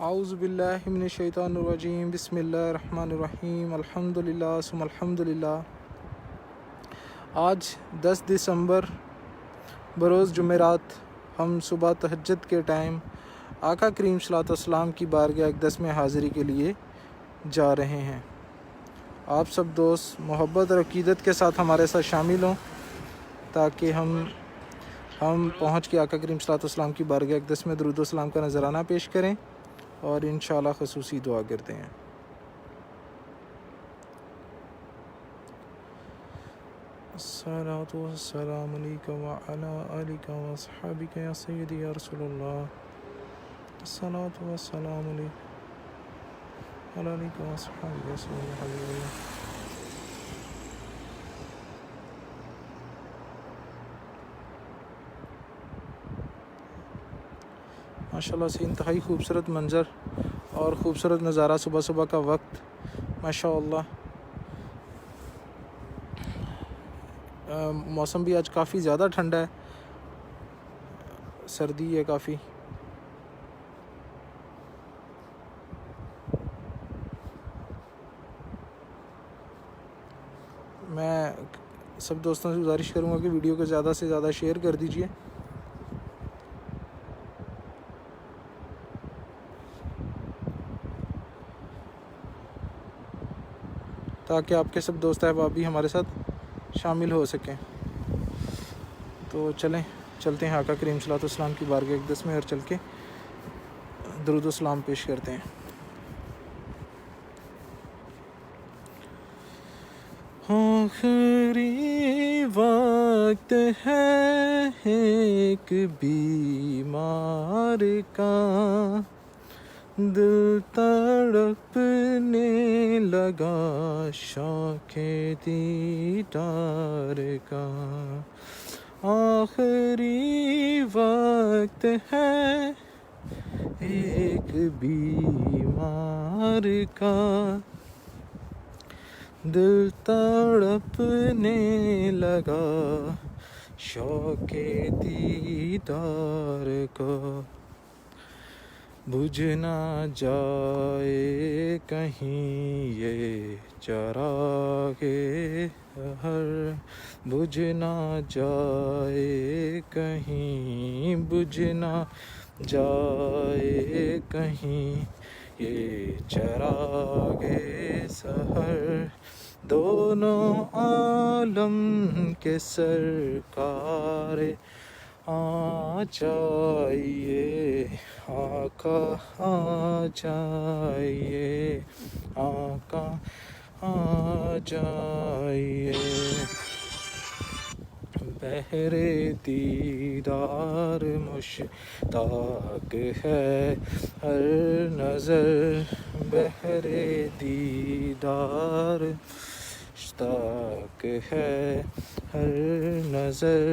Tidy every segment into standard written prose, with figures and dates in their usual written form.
اعوذ باللہ من الشیطان الرجیم بسم اللہ الرحمن الرحیم الحمدللہ ثم الحمدللہ۔ آج 10 دسمبر بروز جمعرات ہم صبح تہجد کے ٹائم آقا کریم صلی اللہ علیہ وسلم کی بارگاہ اقدس میں حاضری کے لیے جا رہے ہیں۔ آپ سب دوست محبت اور عقیدت کے ساتھ ہمارے ساتھ شامل ہوں تاکہ ہم پہنچ کے آقا کریم صلی اللہ علیہ وسلم کی بارگاہ اقدس میں درود و سلام کا نذرانہ پیش کریں اور انشاءاللہ خصوصی دعا کرتے ہیں۔ الصلاۃ والسلام علیکہ وعلی آلک واصحابک یا سیدی یا رسول اللہ۔ الصلاۃ والسلام علیکہ وعلی آلک واصحابک یا سیدی یا حبیب اللہ۔ ماشاءاللہ سے انتہائی خوبصورت منظر اور خوبصورت نظارہ صبح صبح کا وقت ماشاءاللہ۔ موسم بھی آج کافی زیادہ ٹھنڈا ہے، سردی ہے کافی۔ میں سب دوستوں سے گزارش کروں گا کہ ویڈیو کو زیادہ سے زیادہ شیئر کر دیجئے تاکہ آپ کے سب دوست احباب بھی ہمارے ساتھ شامل ہو سکیں۔ تو چلتے ہیں آقا کریم صلی اللہ علیہ وسلم کی بارگاہ اقدس میں اور چل کے درود و سلام پیش کرتے ہیں۔ آخری وقت ہے ایک بیمار کا، دل تڑپنے لگا شوق دیدار کا۔ آخری وقت ہے ایک بیمار کا، دل تڑپنے لگا شوق دیدار کو۔ بجھ نہ جائے کہیں یہ چراغ ہر، بجھ نہ جائے کہیں، بجھ نہ جائے کہیں یہ چراغ سحر، دونوں عالم کے سرکار آ جائیے، آقا آ جائیے، آقا آ جائیے۔ بہر دیدار مشتاق ہے ہر نظر، بہر دیدار مشتاق ہے ہر نظر،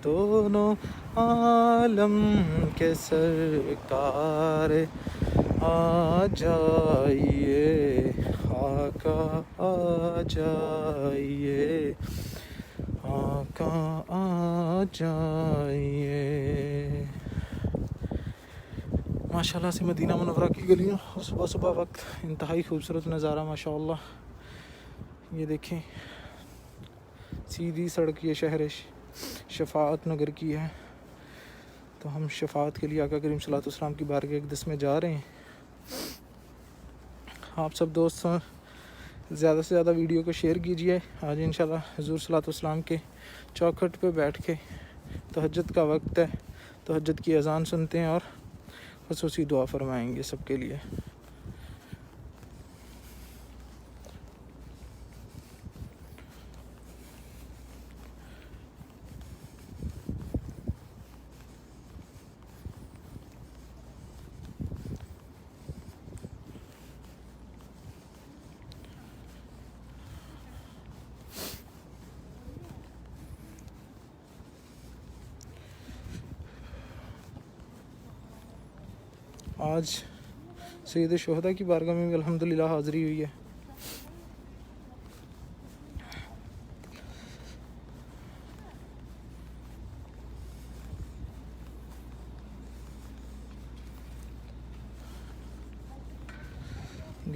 دونوں عالم کے سرکار آ جائیے، آقا آ جائیے، آقا آ جائیے۔ ماشاءاللہ سے مدینہ منورہ کی گلیوں صبح صبح وقت انتہائی خوبصورت نظارہ ماشاءاللہ۔ یہ دیکھیں سیدھی سڑک یہ شہر شفاعت نگر کی ہے، تو ہم شفاعت کے لیے آقا کریم صلی اللہ علیہ وسلم کی بارگاہ اقدس میں جا رہے ہیں۔ آپ سب دوست زیادہ سے زیادہ ویڈیو کو شیئر کیجئے۔ آج انشاءاللہ حضور صلی اللہ علیہ وسلم کے چوکھٹ پہ بیٹھ کے تہجد کا وقت ہے، تہجد کی اذان سنتے ہیں اور خصوصی دعا فرمائیں گے سب کے لیے۔ آج سید الشہداء کی بارگاہ میں بھی الحمدللہ حاضری ہوئی ہے۔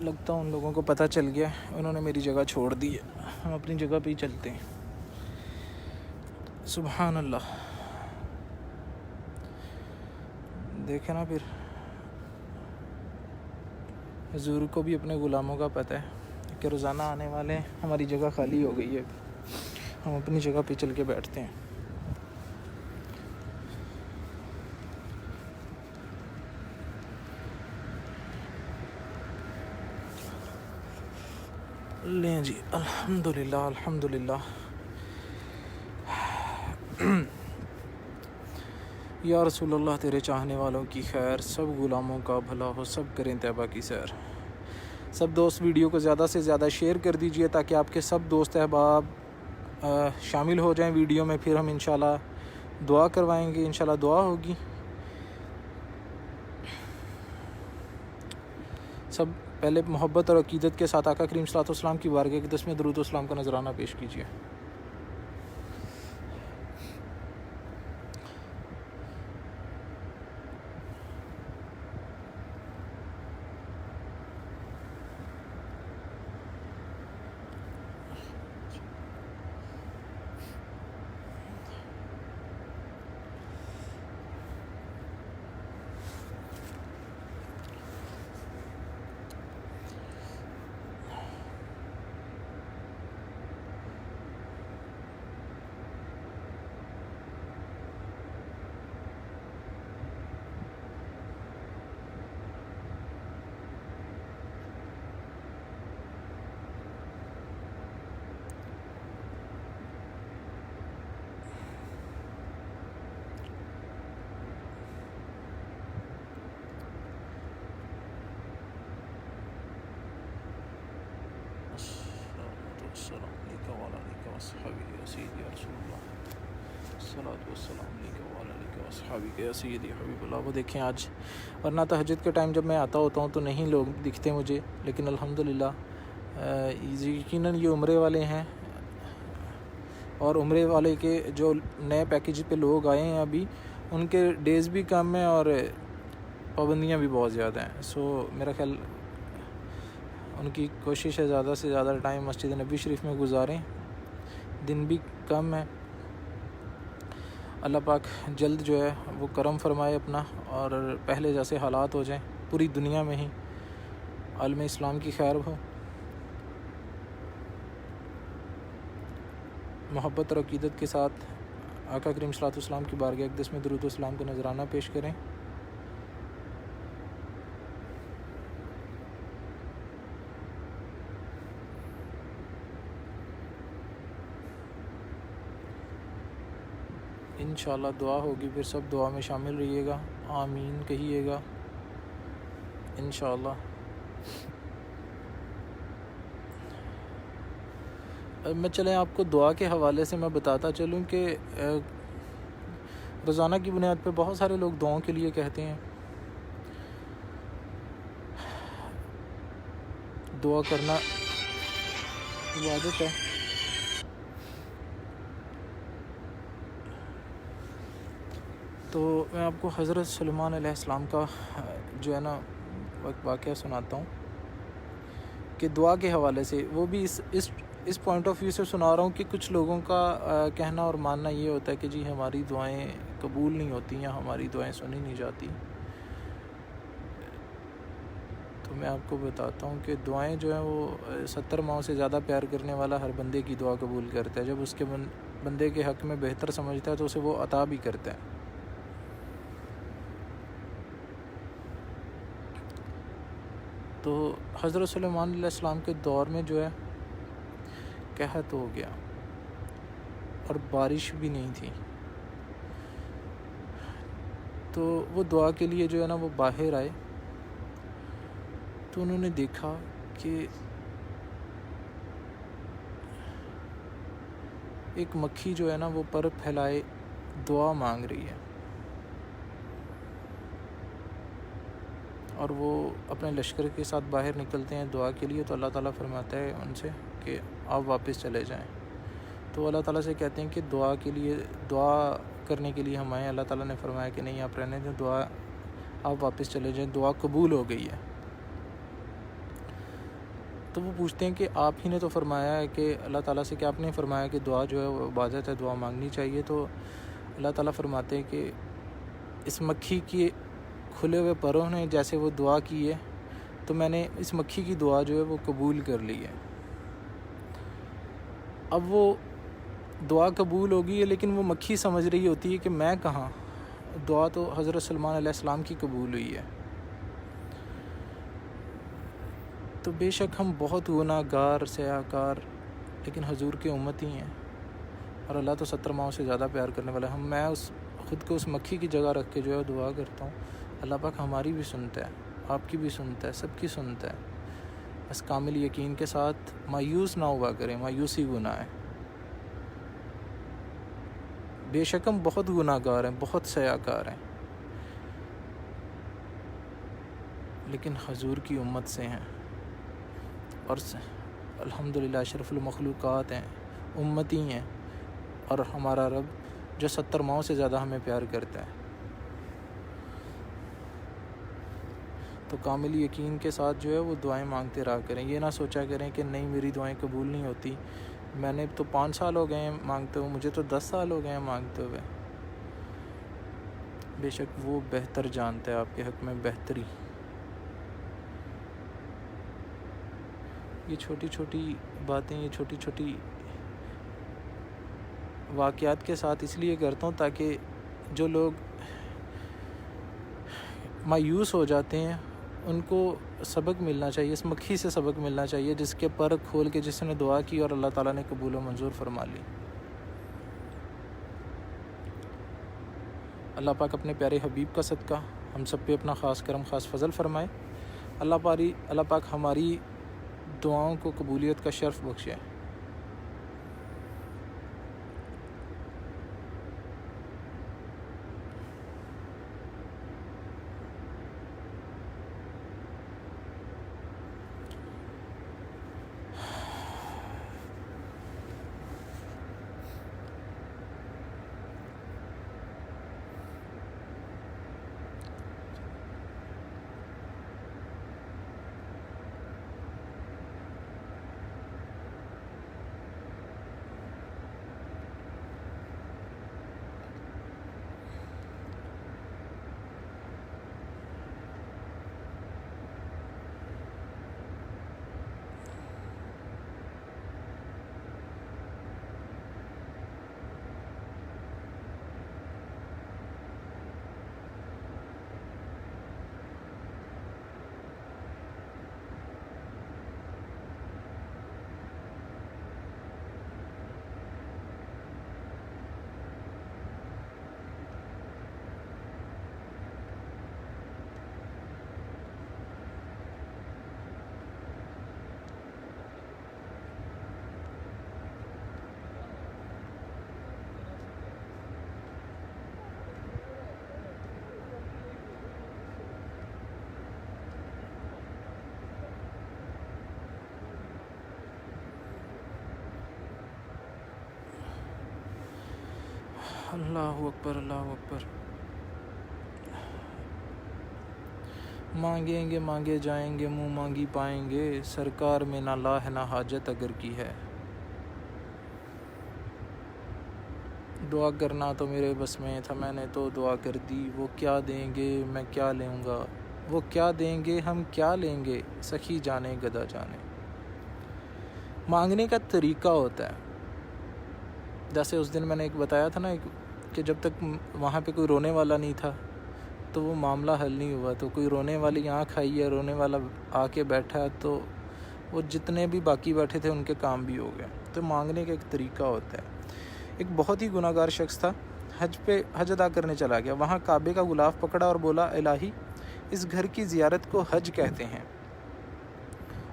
لگتا ہے ان لوگوں کو پتہ چل گیا، انہوں نے میری جگہ چھوڑ دی ہے، ہم اپنی جگہ پہ ہی چلتے ہیں۔ سبحان اللہ، دیکھیں نا، پھر حضور کو بھی اپنے غلاموں کا پتہ ہے کہ روزانہ آنے والے ہیں، ہماری جگہ خالی ہو گئی ہے، ہم اپنی جگہ پہ چل کے بیٹھتے ہیں۔ لیں جی، الحمدللہ الحمدللہ۔ یا رسول اللہ، تیرے چاہنے والوں کی خیر، سب غلاموں کا بھلا ہو، سب کریں طیبہ کی سیر۔ سب دوست ویڈیو کو زیادہ سے زیادہ شیئر کر دیجئے تاکہ آپ کے سب دوست احباب شامل ہو جائیں ویڈیو میں، پھر ہم انشاءاللہ دعا کروائیں گے، انشاءاللہ دعا ہوگی۔ سب پہلے محبت اور عقیدت کے ساتھ آقا کریم صلی اللہ علیہ وسلم کی بارگاہ اقدس میں درود و سلام کا نذرانہ پیش کیجیے۔ السلام علیکم وعلیہ علیکم اصحابی یا سیدی یا رسول اللہ، الصلاۃ والسلام علیکم وعلیہ علیکم اصحابی یا سیدی حبیب اللہ۔ وہ دیکھیں آج، ورنہ تہجد کے ٹائم جب میں آتا ہوتا ہوں تو نہیں لوگ دکھتے مجھے، لیکن الحمدللہ یقیناً یہ عمرے والے ہیں، اور عمرے والے کے جو نئے پیکیج پہ لوگ آئے ہیں ابھی، ان کے ڈیز بھی کم ہیں اور پابندیاں بھی بہت زیادہ ہیں۔ سو میرا خیال ان کی کوشش ہے زیادہ سے زیادہ ٹائم مسجد نبی شریف میں گزاریں، دن بھی کم ہے۔ اللہ پاک جلد جو ہے وہ کرم فرمائے اپنا، اور پہلے جیسے حالات ہو جائیں، پوری دنیا میں ہی عالم اسلام کی خیر ہو۔ محبت اور عقیدت کے ساتھ آقا کریم صلی اللہ علیہ وسلم کی بارگاہ اقدس میں درود و سلام کا نذرانہ پیش کریں۔ انشاءاللہ دعا ہوگی، پھر سب دعا میں شامل رہیے گا، آمین کہیے گا انشاءاللہ۔ میں چلیں آپ کو دعا کے حوالے سے میں بتاتا چلوں کہ روزانہ کی بنیاد پہ بہت سارے لوگ دعاؤں کے لیے کہتے ہیں، دعا کرنا عبادت ہے۔ تو میں آپ کو حضرت سلیمان علیہ السلام کا جو ہے نا ایک واقعہ سناتا ہوں کہ دعا کے حوالے سے، وہ بھی اس پوائنٹ آف ویو سے سنا رہا ہوں کہ کچھ لوگوں کا کہنا اور ماننا یہ ہوتا ہے کہ جی ہماری دعائیں قبول نہیں ہوتی یا ہماری دعائیں سنی نہیں جاتی۔ تو میں آپ کو بتاتا ہوں کہ دعائیں جو ہیں وہ 70 ماؤں سے زیادہ پیار کرنے والا ہر بندے کی دعا قبول کرتا ہے، جب اس کے بندے کے حق میں بہتر سمجھتا ہے تو اسے وہ عطا بھی کرتا ہے۔ تو حضرت سلیمان علیہ السلام کے دور میں جو ہے قحط ہو گیا اور بارش بھی نہیں تھی، تو وہ دعا کے لیے جو ہے نا وہ باہر آئے، تو انہوں نے دیکھا کہ ایک مکھی جو ہے نا وہ پر پھیلائے دعا مانگ رہی ہے، اور وہ اپنے لشکر کے ساتھ باہر نکلتے ہیں دعا کے لیے، تو اللہ تعالیٰ فرماتا ہے ان سے کہ آپ واپس چلے جائیں۔ تو اللہ تعالیٰ سے کہتے ہیں کہ دعا کرنے کے لیے ہم آئے۔ اللہ تعالیٰ نے فرمایا کہ نہیں، آپ رہنے دیں، آپ واپس چلے جائیں، دعا قبول ہو گئی ہے۔ تو وہ پوچھتے ہیں کہ آپ ہی نے تو فرمایا ہے کہ اللہ تعالیٰ سے کہ آپ نے فرمایا کہ دعا جو ہے وہ عبادت ہے، دعا مانگنی چاہیے. تو اللہ تعالیٰ فرماتے ہیں کہ اس مکھی کے کھلے ہوئے پروں نے جیسے وہ دعا کی ہے تو میں نے اس مکھی کی دعا جو ہے وہ قبول کر لی ہے. اب وہ دعا قبول ہوگی ہے لیکن وہ مکھی سمجھ رہی ہوتی ہے کہ میں کہاں، دعا تو حضرت سلمان علیہ السلام کی قبول ہوئی ہے. تو بے شک ہم بہت گناہ گار سیاہ کار لیکن حضور کی امت ہی ہیں، اور اللہ تو 70 ماؤں سے زیادہ پیار کرنے والا ہے. میں خود کو اس مکھی کی جگہ رکھ کے جو ہے دعا کرتا ہوں. اللہ پاک ہماری بھی سنتا ہے، آپ کی بھی سنتا ہے، سب کی سنتا ہے. بس کامل یقین کے ساتھ مایوس نہ ہوا کریں، مایوسی گناہ ہے. بے شک ہم بہت گناہ گار ہیں، بہت سیاہ کار ہیں، لیکن حضور کی امت سے ہیں اور الحمدللہ اشرف المخلوقات ہیں، امتی ہیں، اور ہمارا رب جو 70 ماؤں سے زیادہ ہمیں پیار کرتا ہے. تو کامل یقین کے ساتھ جو ہے وہ دعائیں مانگتے رہا کریں. یہ نہ سوچا کریں کہ نہیں میری دعائیں قبول نہیں ہوتی، میں نے تو 5 سال ہو گئے ہیں مانگتے ہوئے، مجھے تو 10 سال ہو گئے ہیں مانگتے ہوئے. بے شک وہ بہتر جانتا ہے آپ کے حق میں بہتری. یہ چھوٹی چھوٹی باتیں، یہ چھوٹی چھوٹی واقعات کے ساتھ اس لیے کرتا ہوں تاکہ جو لوگ مایوس ہو جاتے ہیں ان کو سبق ملنا چاہیے، اس مکھی سے سبق ملنا چاہیے جس کے پر کھول کے جس نے دعا کی اور اللہ تعالیٰ نے قبول و منظور فرما لی. اللہ پاک اپنے پیارے حبیب کا صدقہ ہم سب پہ اپنا خاص کرم خاص فضل فرمائے. اللہ پاک ہماری دعاؤں کو قبولیت کا شرف بخشے. اللہ اکبر، اللہ اکبر. مانگیں گے مانگے جائیں گے، منہ مانگی پائیں گے، سرکار میں نہ لا ہے نہ حاجت اگر کی ہے. دعا کرنا تو میرے بس میں تھا، میں نے تو دعا کر دی. وہ کیا دیں گے میں کیا لوں گا، وہ کیا دیں گے ہم کیا لیں گے، سخی جانے گدا جانے. مانگنے کا طریقہ ہوتا ہے. جیسے اس دن میں نے ایک بتایا تھا نا کہ جب تک وہاں پہ کوئی رونے والا نہیں تھا تو وہ معاملہ حل نہیں ہوا. تو کوئی رونے والی آنکھ آئی ہے، رونے والا آ کے بیٹھا تو وہ جتنے بھی باقی بیٹھے تھے ان کے کام بھی ہو گئے. تو مانگنے کا ایک طریقہ ہوتا ہے. ایک بہت ہی گناہ گار شخص تھا، حج ادا کرنے چلا گیا. وہاں کعبے کا غلاف پکڑا اور بولا الہی اس گھر کی زیارت کو حج کہتے ہیں،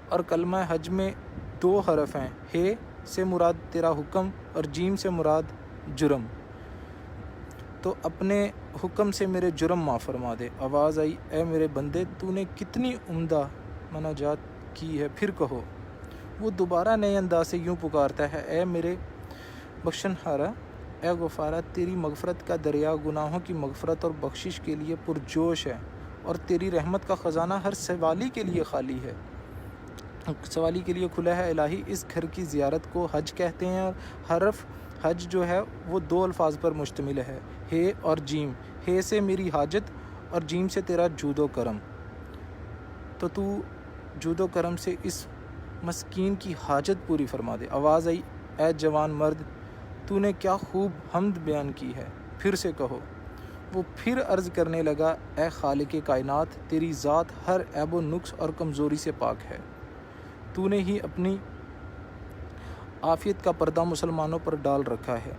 اور کلمہ حج میں 2 حرف ہیں، ہے سے مراد تیرا حکم اور جیم سے مراد جرم. تو اپنے حکم سے میرے جرم معاف فرما دے. آواز آئی اے میرے بندے تو نے کتنی عمدہ مناجات کی ہے، پھر کہو. وہ دوبارہ نئے انداز سے یوں پکارتا ہے اے میرے بخشن ہارا، اے غفارہ تیری مغفرت کا دریا گناہوں کی مغفرت اور بخشش کے لیے پرجوش ہے، اور تیری رحمت کا خزانہ ہر سوالی کے لیے خالی ہے. سوالی کے لیے کھلا ہے۔ الہی اس گھر کی زیارت کو حج کہتے ہیں، اور حرف حج جو ہے وہ 2 الفاظ پر مشتمل ہے، ہے اور جیم۔ ہے سے میری حاجت اور جیم سے تیرا جود و کرم۔ تو جود و کرم سے اس مسکین کی حاجت پوری فرما دے۔ آواز آئی، اے جوان مرد، تو نے کیا خوب حمد بیان کی ہے، پھر سے کہو۔ وہ پھر عرض کرنے لگا، اے خالق کائنات، تیری ذات ہر عیب و نقص اور کمزوری سے پاک ہے۔ تو نے ہی اپنی عافیت کا پردہ مسلمانوں پر ڈال رکھا ہے۔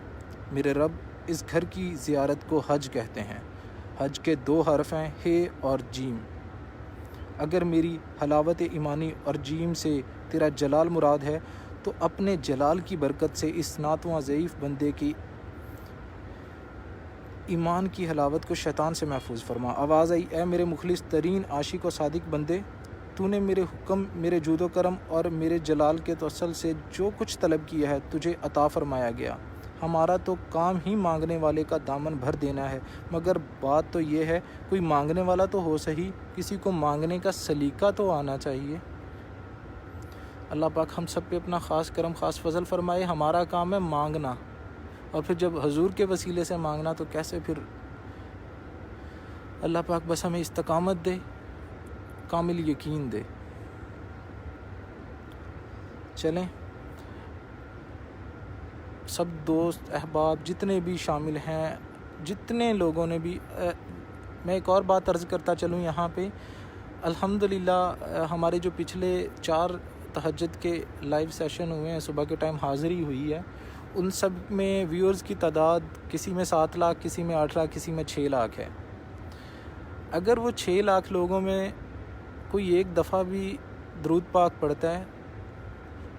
میرے رب، اس گھر کی زیارت کو حج کہتے ہیں۔ حج کے 2 حرف ہیں، ہے اور جیم۔ اگر میری حلاوت ایمانی اور جیم سے تیرا جلال مراد ہے تو اپنے جلال کی برکت سے اس ناتواں ضعیف بندے کی ایمان کی حلاوت کو شیطان سے محفوظ فرما۔ آواز آئی، اے میرے مخلص ترین عاشق و صادق بندے، تو نے میرے حکم، میرے جود و کرم اور میرے جلال کے توسل سے جو کچھ طلب کیا ہے تجھے عطا فرمایا گیا۔ ہمارا تو کام ہی مانگنے والے کا دامن بھر دینا ہے، مگر بات تو یہ ہے کوئی مانگنے والا تو ہو صحیح، کسی کو مانگنے کا سلیقہ تو آنا چاہیے۔ اللہ پاک ہم سب پہ اپنا خاص کرم، خاص فضل فرمائے۔ ہمارا کام ہے مانگنا، اور پھر جب حضور کے وسیلے سے مانگنا تو کیسے پھر۔ اللہ پاک بس ہمیں استقامت دے، کامل یقین دے۔ چلیں سب دوست احباب جتنے بھی شامل ہیں، جتنے لوگوں نے بھی، میں ایک اور بات عرض کرتا چلوں یہاں پہ۔ الحمدللہ ہمارے جو پچھلے 4 تہجد کے لائیو سیشن ہوئے ہیں، صبح کے ٹائم حاضری ہوئی ہے، ان سب میں ویورز کی تعداد کسی میں 7 لاکھ، کسی میں 8 لاکھ، کسی میں 6 لاکھ ہے۔ اگر وہ 6 لاکھ لوگوں میں کوئی ایک دفعہ بھی درود پاک پڑھتا ہے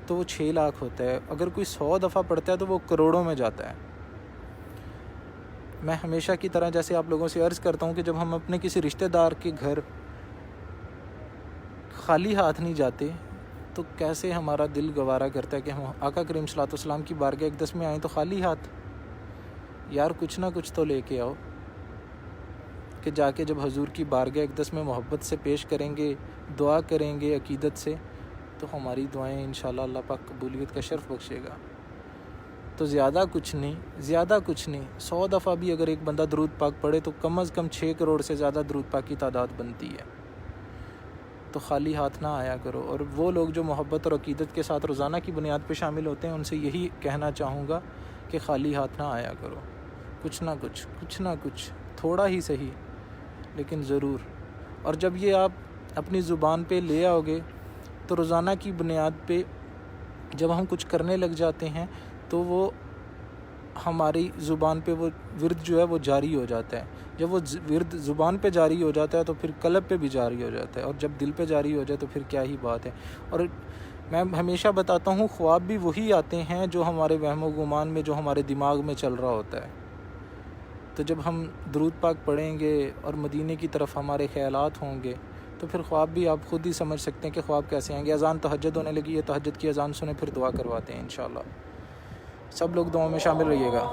تو وہ 6 لاکھ ہوتا ہے، اگر کوئی 100 دفعہ پڑھتا ہے تو وہ کروڑوں میں جاتا ہے۔ میں ہمیشہ کی طرح جیسے آپ لوگوں سے عرض کرتا ہوں کہ جب ہم اپنے کسی رشتہ دار کے گھر خالی ہاتھ نہیں جاتے تو کیسے ہمارا دل گوارا کرتا ہے کہ ہم آقا کریم صلی اللہ علیہ وسلم کی بارگاہ اقدس میں آئیں تو خالی ہاتھ؟ یار کچھ نہ کچھ تو لے کے آؤ، کہ جا کے جب حضور کی بارگاہ اقدس میں محبت سے پیش کریں گے، دعا کریں گے عقیدت سے، تو ہماری دعائیں انشاءاللہ اللہ پاک قبولیت کا شرف بخشے گا۔ تو زیادہ کچھ نہیں، 100 دفعہ بھی اگر ایک بندہ درود پاک پڑھے تو کم از کم 6 کروڑ سے زیادہ درود پاک کی تعداد بنتی ہے۔ تو خالی ہاتھ نہ آیا کرو۔ اور وہ لوگ جو محبت اور عقیدت کے ساتھ روزانہ کی بنیاد پہ شامل ہوتے ہیں، ان سے یہی کہنا چاہوں گا کہ خالی ہاتھ نہ آیا کرو، کچھ نہ کچھ تھوڑا ہی صحیح لیکن ضرور۔ اور جب یہ آپ اپنی زبان پہ لے آؤ گے تو روزانہ کی بنیاد پہ جب ہم کچھ کرنے لگ جاتے ہیں تو وہ ہماری زبان پہ وہ ورد جو ہے وہ جاری ہو جاتا ہے۔ جب وہ ورد زبان پہ جاری ہو جاتا ہے تو پھر قلب پہ بھی جاری ہو جاتا ہے، اور جب دل پہ جاری ہو جائے تو پھر کیا ہی بات ہے۔ اور میں ہمیشہ بتاتا ہوں، خواب بھی وہی آتے ہیں جو ہمارے وہم و گمان میں، جو ہمارے دماغ میں چل رہا ہوتا ہے۔ تو جب ہم درود پاک پڑھیں گے اور مدینے کی طرف ہمارے خیالات ہوں گے تو پھر خواب بھی آپ خود ہی سمجھ سکتے ہیں کہ خواب کیسے آئیں گے۔ اذان تہجد ہونے لگی ہے، تہجد کی اذان سنیں، پھر دعا کرواتے ہیں انشاءاللہ۔ سب لوگ دعاؤں میں شامل رہیے گا۔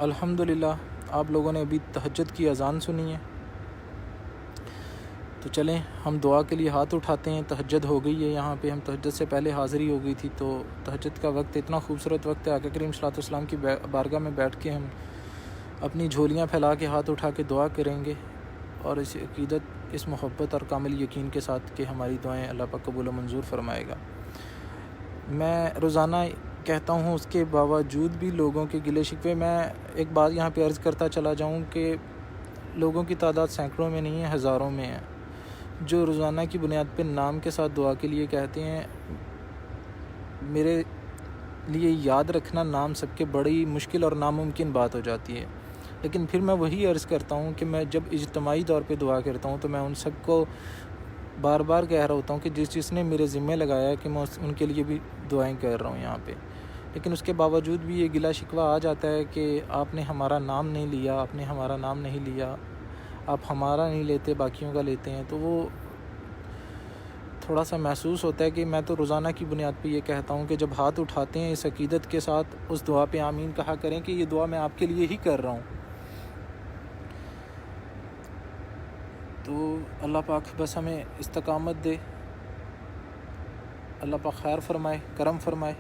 الحمدللہ آپ لوگوں نے ابھی تہجد کی اذان سنی ہے، تو چلیں ہم دعا کے لیے ہاتھ اٹھاتے ہیں۔ تہجد ہو گئی ہے یہاں پہ، ہم تہجد سے پہلے حاضری ہو گئی تھی، تو تہجد کا وقت اتنا خوبصورت وقت ہے، آقا کریم صلی اللہ علیہ وسلم کی بارگاہ میں بیٹھ کے ہم اپنی جھولیاں پھیلا کے ہاتھ اٹھا کے دعا کریں گے، اور اس عقیدت، اس محبت اور کامل یقین کے ساتھ کہ ہماری دعائیں اللہ پاک قبول و منظور فرمائے گا۔ میں روزانہ کہتا ہوں، اس کے باوجود بھی لوگوں کے گلے شکوے، میں ایک بات یہاں پہ عرض کرتا چلا جاؤں کہ لوگوں کی تعداد سینکڑوں میں نہیں ہے، ہزاروں میں ہے، جو روزانہ کی بنیاد پہ نام کے ساتھ دعا کے لیے کہتے ہیں۔ میرے لیے یاد رکھنا نام سب کے بڑی مشکل اور ناممکن بات ہو جاتی ہے، لیکن پھر میں وہی عرض کرتا ہوں کہ میں جب اجتماعی طور پہ دعا کرتا ہوں تو میں ان سب کو بار بار کہہ رہا ہوتا ہوں کہ جس نے میرے ذمہ لگایا ہے کہ میں ان کے لیے بھی دعائیں کر رہا ہوں یہاں پہ، لیکن اس کے باوجود بھی یہ گلہ شکوہ آ جاتا ہے کہ آپ نے ہمارا نام نہیں لیا، آپ نے ہمارا نام نہیں لیا، آپ ہمارا نہیں لیتے باقیوں کا لیتے ہیں۔ تو وہ تھوڑا سا محسوس ہوتا ہے کہ میں تو روزانہ کی بنیاد پہ یہ کہتا ہوں کہ جب ہاتھ اٹھاتے ہیں اس عقیدت کے ساتھ اس دعا پہ آمین کہا کریں کہ یہ دعا میں آپ کے لیے ہی کر رہا ہوں۔ تو اللہ پاک بس ہمیں استقامت دے، اللہ پاک خیر فرمائے، کرم فرمائے۔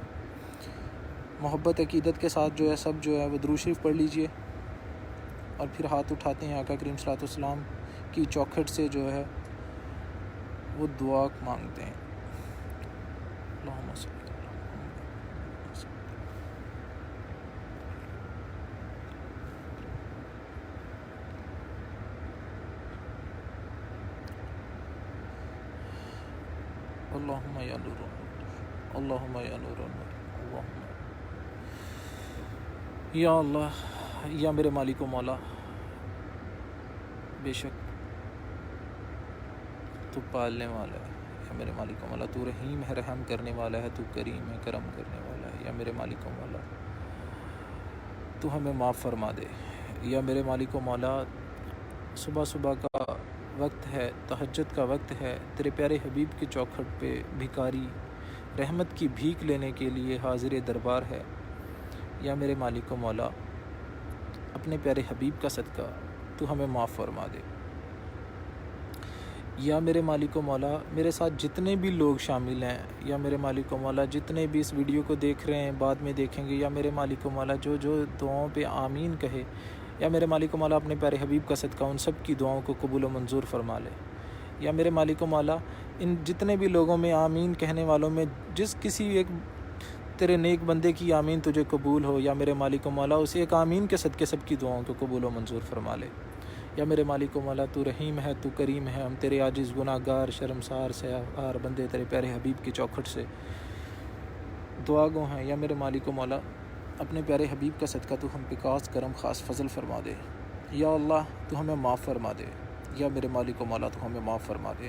محبت عقیدت کے ساتھ جو ہے سب جو ہے وہ درود شریف پڑھ لیجئے، اور پھر ہاتھ اٹھاتے ہیں، آقا کریم صلی اللہ علیہ وسلم کی چوکھٹ سے جو ہے وہ دعا مانگتے ہیں۔ اللہم صلی اللہم یا نور اللہم یا نور اللہم یا اللہ، یا میرے مالک و مولا، بے شک تو پالنے والا ہے، یا میرے مالک و مولا تو رحیم ہے، رحم کرنے والا ہے، تو کریم ہے، کرم کرنے والا ہے، یا میرے مالک و مولا تو ہمیں معاف فرما دے۔ یا میرے مالک و مولا، صبح صبح کا وقت ہے، تہجد کا وقت ہے، تیرے پیارے حبیب کی چوکھٹ پہ بھکاری رحمت کی بھیک لینے کے لیے حاضر دربار ہے۔ یا میرے مالک و مولا، اپنے پیارے حبیب کا صدقہ تو ہمیں معاف فرما دے۔ یا میرے مالک و مولا، میرے ساتھ جتنے بھی لوگ شامل ہیں، یا میرے مالک و مولا جتنے بھی اس ویڈیو کو دیکھ رہے ہیں، بعد میں دیکھیں گے، یا میرے مالک و مولا جو دعاؤں پہ آمین کہے، یا میرے مالک و مولا اپنے پیارے حبیب کا صدقہ ان سب کی دعاؤں کو قبول و منظور فرما لے۔ یا میرے مالک و مولا، ان جتنے بھی لوگوں میں آمین کہنے والوں میں جس کسی ایک تیرے نیک بندے کی آمین تجھے قبول ہو، یا میرے مالک و مولا اس ایک آمین کے صدقے سب کی دعاؤں کو قبول و منظور فرما لے۔ یا میرے مالک و مولا تو رحیم ہے، تو کریم ہے، ہم تیرے عاجز گناہ گار شرمسار سیاہکار بندے تیرے پیارے حبیب کی چوکھٹ سے دعا گو ہیں۔ یا میرے مالک و مولا، اپنے پیارے حبیب کا صدقہ تو ہم پہ خاص کرم خاص فضل فرما دے۔ یا اللہ تو ہمیں معاف فرما دے۔ یا میرے مالک و مولا تو ہمیں معاف فرما دے۔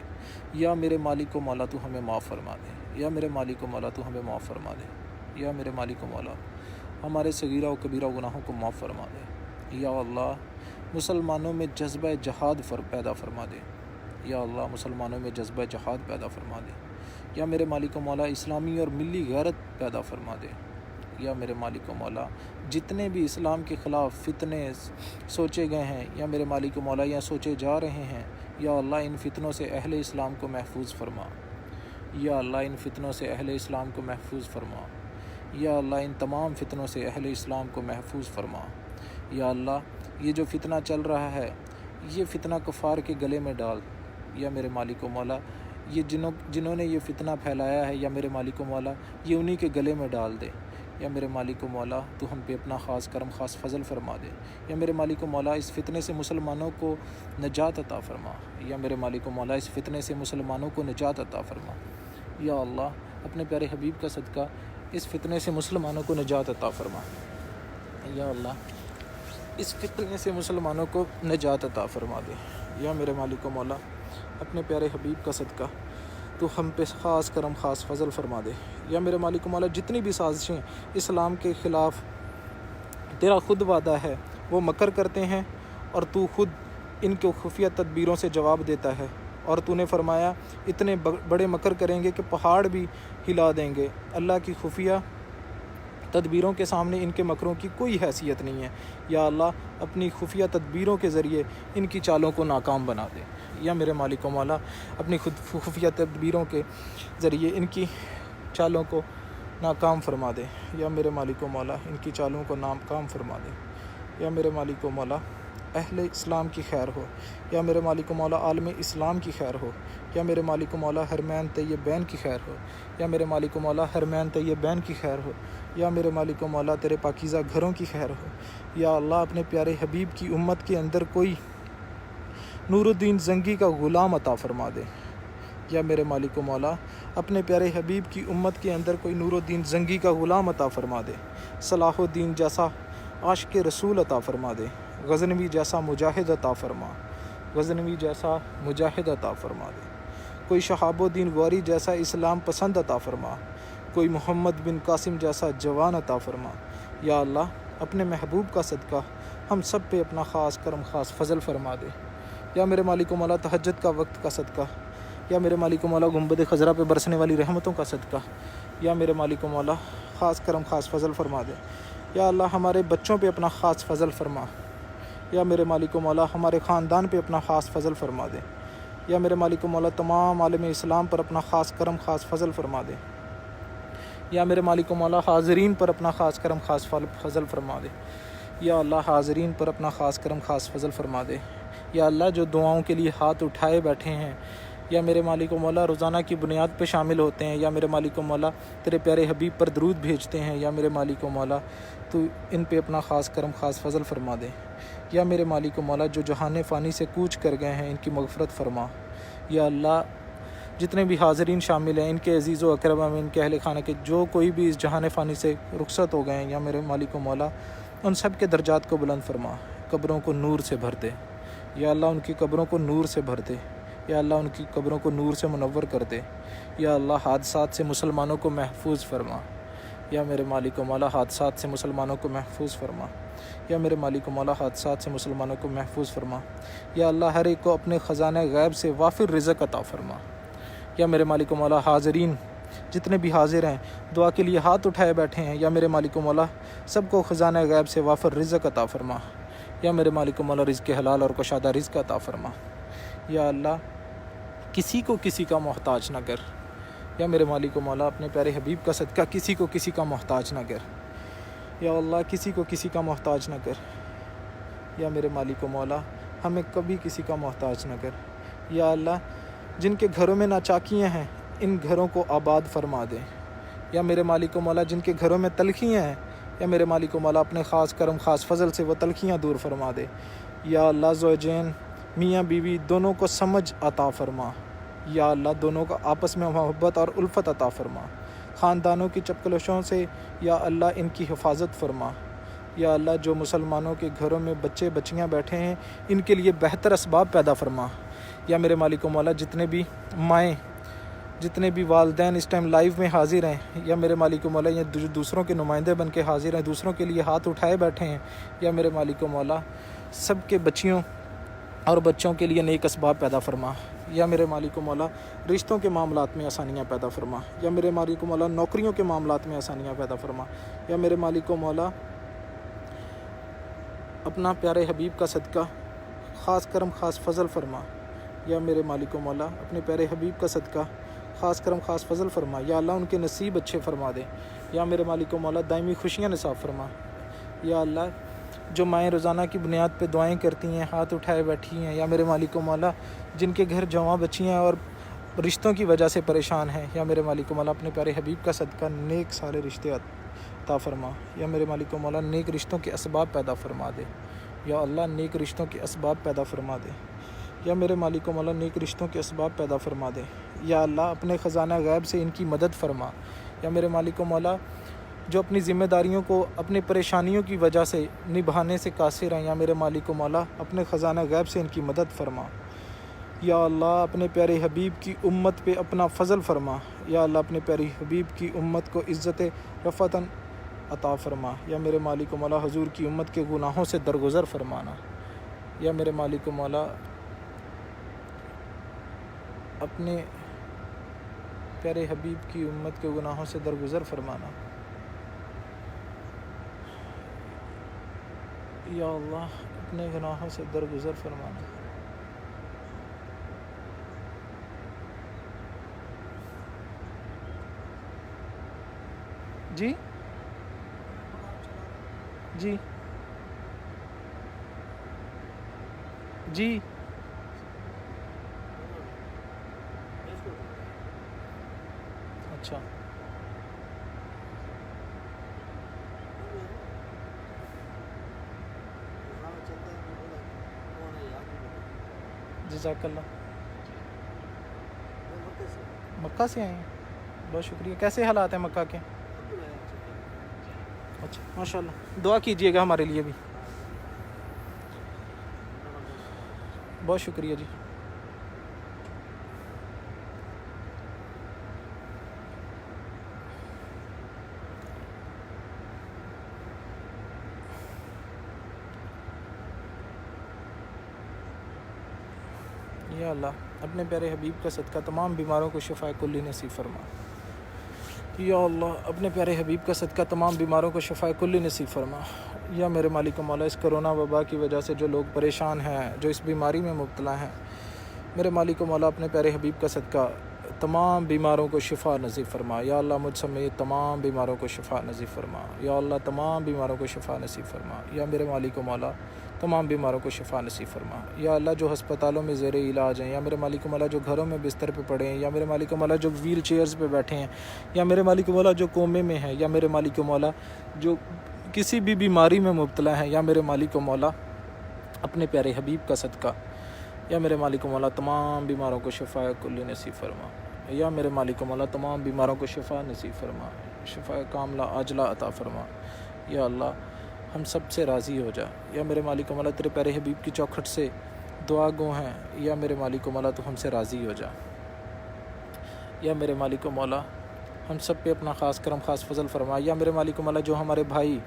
یا میرے مالک و مولا تو ہمیں معاف فرما دے۔ یا میرے مالک و مولا تو ہمیں معاف فرما دے۔ یا میرے مالک و مولا، ہمارے صغیرہ و کبیرہ گناہوں کو معاف فرما دے۔ یا اللہ، مسلمانوں میں جذبہ جہاد پیدا فرما دے۔ یا اللہ، مسلمانوں میں جذبہ جہاد پیدا فرما دے۔ یا میرے مالک و مولا، اسلامی اور ملی غیرت پیدا فرما دے۔ یا میرے مالک و مولا، جتنے بھی اسلام کے خلاف فتنے سوچے گئے ہیں، یا میرے مالک و مولا یا سوچے جا رہے ہیں، یا اللہ ان فتنوں سے اہل اسلام کو محفوظ فرما۔ یا اللہ ان فتنوں سے اہل اسلام کو محفوظ فرما۔ یا اللہ ان تمام فتنوں سے اہل اسلام کو محفوظ فرما۔ یا اللہ، یہ جو فتنہ چل رہا ہے، یہ فتنہ کفار کے گلے میں ڈال۔ یا میرے مالک و مولا، یہ جنہوں نے یہ فتنہ پھیلایا ہے، یا میرے مالک و مولا یہ انہی کے گلے میں ڈال دے۔ یا میرے مالک و مولا، تو ہم پہ اپنا خاص کرم خاص فضل فرما دے۔ یا میرے مالک و مولا، اس فتنے سے مسلمانوں کو نجات عطا فرما۔ یا میرے مالک و مولا، اس فتنے سے مسلمانوں کو نجات عطا فرما۔ یا اللہ، اپنے پیارے حبیب کا صدقہ اس فتنے سے مسلمانوں کو نجات عطا فرما۔ یا اللہ، اس فتنے سے مسلمانوں کو نجات عطا فرما دے۔ یا میرے مالک و مولا، اپنے پیارے حبیب کا صدقہ تو ہم پہ خاص کرم خاص فضل فرما دے۔ یا میرے مالک و مولا، جتنی بھی سازشیں اسلام کے خلاف تیرا خود وعدہ ہے وہ مکر کرتے ہیں، اور تو خود ان کو خفیہ تدبیروں سے جواب دیتا ہے، اور تو نے فرمایا اتنے بڑے مکر کریں گے کہ پہاڑ بھی ہلا دیں گے۔ اللہ کی خفیہ تدبیروں کے سامنے ان کے مکروں کی کوئی حیثیت نہیں ہے۔ یا اللہ اپنی خفیہ تدبیروں کے ذریعے ان کی چالوں کو ناکام بنا دے۔ یا میرے مالک و مولا اپنی خفیہ تدبیروں کے ذریعے ان کی چالوں کو ناکام فرما دے۔ یا میرے مالک و مولا ان کی چالوں کو ناکام فرما دے۔ یا میرے مالک و مولا اہل اسلام کی خیر ہو۔ یا میرے مالک و مولا عالم اسلام کی خیر ہو۔ یا میرے مالک و مولا حرمین طیبین کی خیر ہو۔ یا میرے مالک و مولا حرمین طیبین کی خیر ہو۔ یا میرے مالک و مولا تیرے پاکیزہ گھروں کی خیر ہو۔ یا اللہ اپنے پیارے حبیب کی امت کے اندر کوئی نور الدین زنگی کا غلام عطا فرما دے۔ یا میرے مالک و مولا اپنے پیارے حبیب کی امت کے اندر کوئی نور الدین زنگی کا غلام عطا فرما دے۔ صلاح الدین جیسا عاشق رسول عطا فرما دے۔ غزنوی جیسا مجاہد عطا فرما۔ غزنوی جیسا مجاہد عطا فرما دے۔ کوئی شہاب الدین غوری جیسا اسلام پسند عطا فرما۔ کوئی محمد بن قاسم جیسا جوان عطا فرما۔ یا اللہ اپنے محبوب کا صدقہ ہم سب پہ اپنا خاص کرم خاص فضل فرما دے۔ یا میرے مالک و مولا تہجد کا وقت کا صدقہ، یا میرے مالک و مولا گنبد خضرا پہ برسنے والی رحمتوں کا صدقہ، یا میرے مالک و مولا خاص کرم خاص فضل فرما دے۔ یا اللہ ہمارے بچوں پہ اپنا خاص فضل فرما۔ یا میرے مالک و مولا ہمارے خاندان پہ اپنا خاص فضل فرما دے۔ یا میرے مالک و مولا تمام عالم اسلام پر اپنا خاص کرم خاص فضل فرما دے۔ یا میرے مالک و مولا حاضرین پر اپنا خاص کرم خاص فضل فرما دے۔ یا اللہ حاضرین پر اپنا خاص کرم خاص فضل فرما دے۔ یا اللہ جو دعاؤں کے لیے ہاتھ اٹھائے بیٹھے ہیں، یا میرے مالک و مولا روزانہ کی بنیاد پہ شامل ہوتے ہیں، یا میرے مالک و مولا تیرے پیارے حبیب پر درود بھیجتے ہیں، یا میرے مالک و مولا تو ان پہ اپنا خاص کرم خاص فضل فرما دے۔ یا میرے مالک و مولا جو جہان فانی سے کوچ کر گئے ہیں ان کی مغفرت فرما۔ یا اللہ جتنے بھی حاضرین شامل ہیں، ان کے عزیز و اقربا میں، ان کے اہل خانہ کے جو کوئی بھی اس جہان فانی سے رخصت ہو گئے ہیں، یا میرے مالک و مولا ان سب کے درجات کو بلند فرما، قبروں کو نور سے بھر دے۔ یا اللہ ان کی قبروں کو نور سے بھر دے۔ یا اللہ ان کی قبروں کو نور سے منور کر دے۔ یا اللہ حادثات سے مسلمانوں کو محفوظ فرما۔ یا میرے مالک و مولا حادثات سے مسلمانوں کو محفوظ فرما۔ یا میرے مالک و مولا حادثات سے مسلمانوں کو محفوظ فرما۔ یا اللہ ہر ایک کو اپنے خزانہ غیب سے وافر رزق عطا فرما۔ یا میرے مالک و مولا حاضرین جتنے بھی حاضر ہیں دعا کے لیے ہاتھ اٹھائے بیٹھے ہیں، یا میرے مالک و مولا سب کو خزانہ غیب سے وافر رزق عطا فرما۔ یا میرے مالک و مولا رزق حلال اور کشادہ رزق عطا فرما۔ یا اللہ کسی کو کسی کا محتاج نہ کر۔ یا میرے مالک و مولا اپنے پیارے حبیب کا صدقہ کسی کو کسی کا محتاج نہ کر۔ یا اللہ کسی کو کسی کا محتاج نہ کر۔ یا میرے مالک و مولا ہمیں کبھی کسی کا محتاج نہ کر۔ یا اللہ جن کے گھروں میں ناچاکیاں ہیں ان گھروں کو آباد فرما دے۔ یا میرے مالک و مولا جن کے گھروں میں تلخیاں ہیں، یا میرے مالک و مولا اپنے خاص کرم خاص فضل سے وہ تلخیاں دور فرما دے۔ یا اللہ زوجین میاں بیوی دونوں کو سمجھ عطا فرما۔ یا اللہ دونوں کا آپس میں محبت اور الفت عطا فرما۔ خاندانوں کی چپکلشوں سے یا اللہ ان کی حفاظت فرما۔ یا اللہ جو مسلمانوں کے گھروں میں بچے بچیاں بیٹھے ہیں ان کے لیے بہتر اسباب پیدا فرما۔ یا میرے مالک و مولا جتنے بھی مائیں جتنے بھی والدین اس ٹائم لائیو میں حاضر ہیں، یا میرے مالک و مولا یہ دوسروں کے نمائندے بن کے حاضر ہیں، دوسروں کے لیے ہاتھ اٹھائے بیٹھے ہیں، یا میرے مالک و مولا سب کے بچیوں اور بچوں کے لیے نیک اسباب پیدا فرما۔ یا میرے مالک و مولا رشتوں کے معاملات میں آسانیاں پیدا فرما۔ یا میرے مالک و مولا نوکریوں کے معاملات میں آسانیاں پیدا فرما۔ یا میرے مالک و مولا اپنا پیارے حبیب کا صدقہ خاص کرم خاص فضل فرما۔ یا میرے مالک و مولا اپنے پیارے حبیب کا صدقہ خاص کرم خاص فضل فرما۔ یا اللہ ان کے نصیب اچھے فرما دے۔ یا میرے مالک و مولا دائمی خوشیاں نصاب فرما۔ یا اللہ جو مائیں روزانہ کی بنیاد پہ دعائیں کرتی ہیں، ہاتھ اٹھائے بیٹھی ہیں، یا میرے مالک و مولا جن کے گھر جواں بچیاں اور رشتوں کی وجہ سے پریشان ہیں، یا میرے مالک و مولا اپنے پیارے حبیب کا صدقہ نیک سارے رشتے عطا فرما۔ یا میرے مالک و مولا نیک رشتوں کے اسباب پیدا فرما دے۔ یا اللہ نیک رشتوں کے اسباب پیدا فرما دے۔ یا میرے مالک و مولا نیک رشتوں کے اسباب پیدا فرما دے۔ یا اللہ اپنے خزانہ غیب سے ان کی مدد فرما۔ یا میرے مالک و مولا جو اپنی ذمہ داریوں کو اپنی پریشانیوں کی وجہ سے نبھانے سے قاصر ہیں، یا میرے مالک و مولا اپنے خزانہ غیب سے ان کی مدد فرما۔ یا اللہ اپنے پیارے حبیب کی امت پہ اپنا فضل فرما۔ یا اللہ اپنے پیارے حبیب کی امت کو عزت رفعتاً عطا فرما۔ یا میرے مالک و مولا حضور کی امت کے گناہوں سے درگزر فرمانا۔ یا میرے مالک و مولا اپنے پیارے حبیب کی امت کے گناہوں سے درگزر فرمانا۔ یا اللہ اپنے گناہوں سے درگزر فرمانا۔ جی جی جی اچھا جزاک اللہ۔ مکہ سے آئے ہیں، بہت شکریہ۔ کیسے حالات ہیں مکہ کے؟ اچھا ماشاء اللہ، دعا کیجیے گا ہمارے لیے بھی۔ بہت شکریہ جی۔ یا اللہ اپنے پیارے حبیب کا صدقہ تمام بیماروں کو شفا کلی نصیب فرما۔ یا اللہ اپنے پیارے حبیب کا صدقہ تمام بیماروں کو شفا کلی نصیب فرما۔ یا میرے مالک و مولا اس کرونا وبا کی وجہ سے جو لوگ پریشان ہیں، جو اس بیماری میں مبتلا ہیں، میرے مالک و مولا اپنے پیارے حبیب کا صدقہ تمام بیماروں کو شفا نصیب فرما۔ یا اللہ مجھ سمیت تمام بیماروں کو شفا نصیب فرما۔ یا اللہ تمام بیماروں کو شفا نصیب فرما۔ یا میرے مالک و مولا تمام بیماروں کو شفا نصیب فرما۔ یا اللہ جو ہسپتالوں میں زیر علاج ہیں، یا میرے مالک و مولا جو گھروں میں بستر پہ پڑے ہیں، یا میرے مالک و مولا جو ویل چیئرز پہ بیٹھے ہیں، یا میرے مالک و مولا جو کومے میں ہیں، یا میرے مالک و مولا جو کسی بھی بیماری میں مبتلا ہیں، یا میرے مالک و مولا اپنے پیارے حبیب کا صدقہ یا میرے مالک و مولا تمام بیماروں کو شفا کلی نصیب فرما۔ یا میرے مالک و مولا تمام بیماروں کو شفا نصیب فرما، شفا کاملہ عاجلہ عطا فرما۔ یا اللہ ہم سب سے راضی ہو جا۔ یا میرے مالک و مولا تیرے پیارے حبیب کی چوکھٹ سے دعا گو ہیں، یا میرے مالک و مولا تو ہم سے راضی ہو جا۔ یا میرے مالک و مولا ہم سب پہ اپنا خاص کرم خاص فضل فرما۔ یا میرے مالک و مولا جو ہمارے بھائی